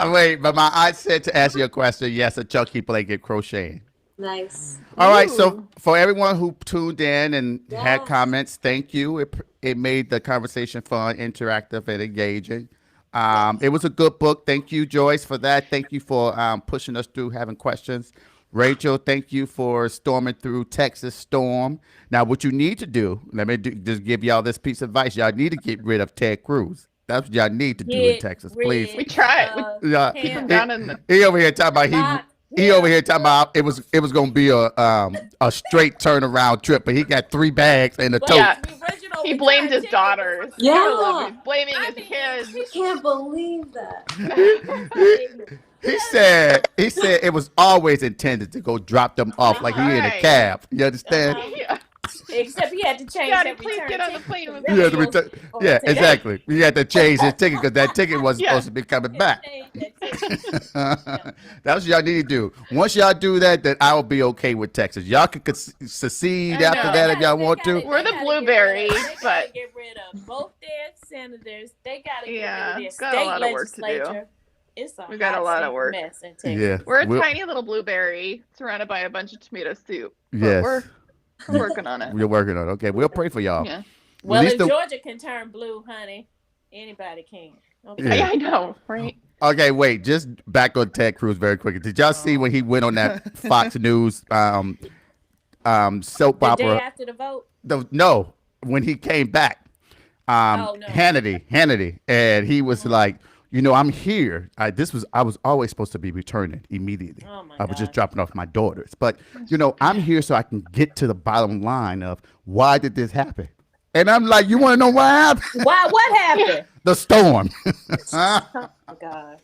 Wait, but my aunt said to ask you a question. Yes, a chunky blanket crocheting. Nice. All right, so Ooh. for everyone who tuned in and had Yes. comments, thank you. It made the conversation fun, interactive, and engaging. It was a good book. Thank you, Joyce, for that. Thank you for pushing us through having questions. Rachel, thank you for storming through Texas Storm. Now, what you need to do, just give y'all this piece of advice. Y'all need to get rid of Ted Cruz. That's what y'all need to do in Get Texas, rid please. We tried. of Yeah, Keep him him. down in the. he over here talking about Lock he him over here talking about it was gonna be a straight turnaround trip, but he got 3 bags and a But tote. Yeah. the original He blamed his ticket daughters. Yeah. I love it. He's blaming I his mean, kids. I can't believe that. He said it was always intended to go drop them off like he in a Right. cab. You understand? Uh-huh. Yeah. Except he had to change Daddy, that please return get on the ticket. plane with You me. had to return. Yeah, exactly. You had to change his ticket because that ticket wasn't Yeah. supposed to be coming back. Change that ticket. That's what y'all need to do. Once y'all do that, then I will be okay with Texas. Y'all can secede I after know. that if y'all want to. We're the blueberries, They gotta but- get rid of both their senators. They gotta get Yeah, rid of their got a state lot of work to do. legislature. It's a We got a hot lot of stinking work. mess in Texas. Yeah. We're a We'll- tiny little blueberry surrounded by a bunch of tomato soup. But Yes. We're working on it. We're working on it. Okay, we'll pray for y'all. Yeah. Well, least if the- Georgia can turn blue, honey, anybody can. Okay. Yeah. Yeah, I know, right? Okay, wait. Just back on Ted Cruz very quickly. Did y'all see when he went on that Fox News soap The day opera. after the vote. No, when he came back, Oh no. Hannity, and he was like, I'm here. I was always supposed to be returning immediately. Oh my I was just gosh. dropping off my daughters, but I'm here so I can get to the bottom line of why did this happen. And I'm like, you want to know what happened? Why? What happened? The storm. Oh my god.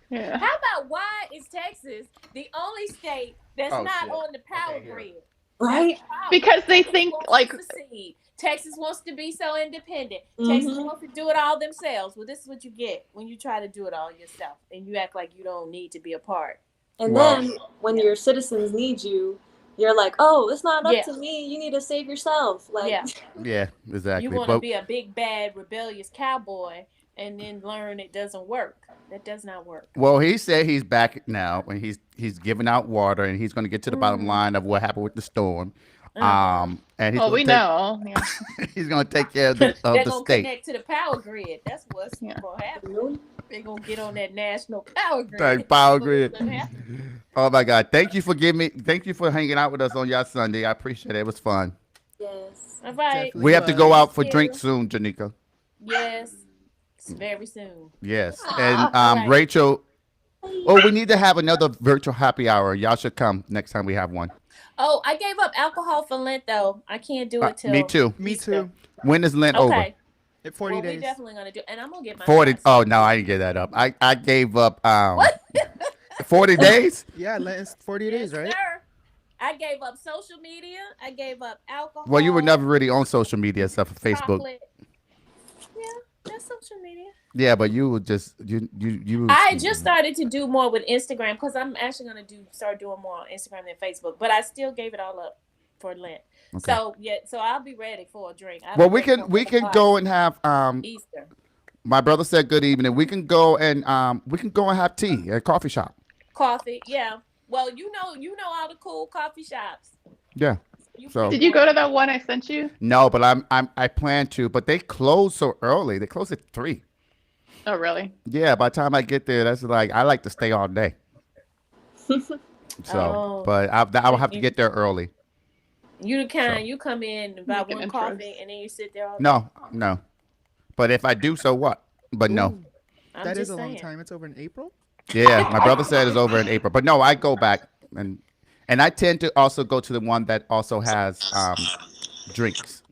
Yeah. How about why is Texas the only state that's Oh, not shit. on the power Okay, here. grid? Right? That's the problem. Because they Texas think, wants like- to secede. Texas wants to be so independent. Texas Mhm. wants to do it all themselves. Well, this is what you get when you try to do it all yourself and you act like you don't need to be a part. And Well- then when your citizens need you, you're like, oh, it's not up Yeah. to me. You need to save yourself. Like, Yeah. Yeah, exactly. You want to But be a big, bad, rebellious cowboy and then learn it doesn't work. That does not work. well, he said he's back now, and he's giving out water, and he's going to get to the bottom line of what happened with the storm. And he's Well, gonna we take, know. Yeah. he's going to take care of the They're gonna state. connect to the power grid. That's what's Yeah. gonna happen. They're gonna get on that national power grid. Like power That's what's grid. gonna happen. Oh my God! Thank you for hanging out with us on your Sunday. I appreciate it. It was fun. yes. All right. Definitely. We have to go out for Thank drinks you. soon, Janika. Yes. Very soon. Yes, and Right. Rachel. Oh, we need to have another virtual happy hour. Y'all should come next time we have one. Oh, I gave up alcohol for Lent though. I can't do it till Me too. Me Easter. too. When is Lent over? Okay. At 40 Well, days. we're definitely gonna do, and I'm gonna get my 40. shots. Oh no, I didn't get that up. I gave up What? 40 days. Yeah, Lent's 40 Yes, days, right? sir. I gave up social media. I gave up alcohol. Well, you were never really on social media except for Facebook. chocolate. Yeah, that's social media. Yeah, but you were just you. I just started to do more with Instagram because I'm actually gonna start doing more on Instagram than Facebook. But I still gave it all up for Lent. Okay. So yeah, so I'll be ready for a drink. I'll Well, be we ready can for we a can party. go and have Easter. My brother said good evening. We can go and have tea at a coffee shop. Coffee, yeah. Well, you know all the cool coffee shops. Yeah. So- Did you go to that one I sent you? No, but I plan to. But they close so early. They close at 3. Oh, really? Yeah. By the time I get there, that's like I like to stay all day. So, Oh. but I will have to get there early. You the kind you come in and buy Making one intros. coffee and then you sit there all day. No. But if I do, so what? But no. Ooh, I'm that just is a long saying. time. It's over in April. Yeah, my brother said it's over in April. But no, I go back and I tend to also go to the one that also has drinks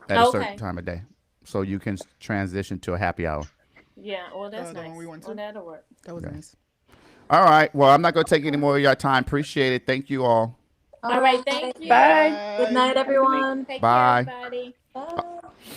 at a certain Okay. time of day, so you can transition to a happy hour. Yeah, well that's the nice. one we went Well, to? that'll work. That was Yeah. nice. All right. Well, I'm not going to take any more of your time. Appreciate it. Thank you all. All right, thank you. Bye. Good night, everyone. Take Bye. care, everybody. Bye.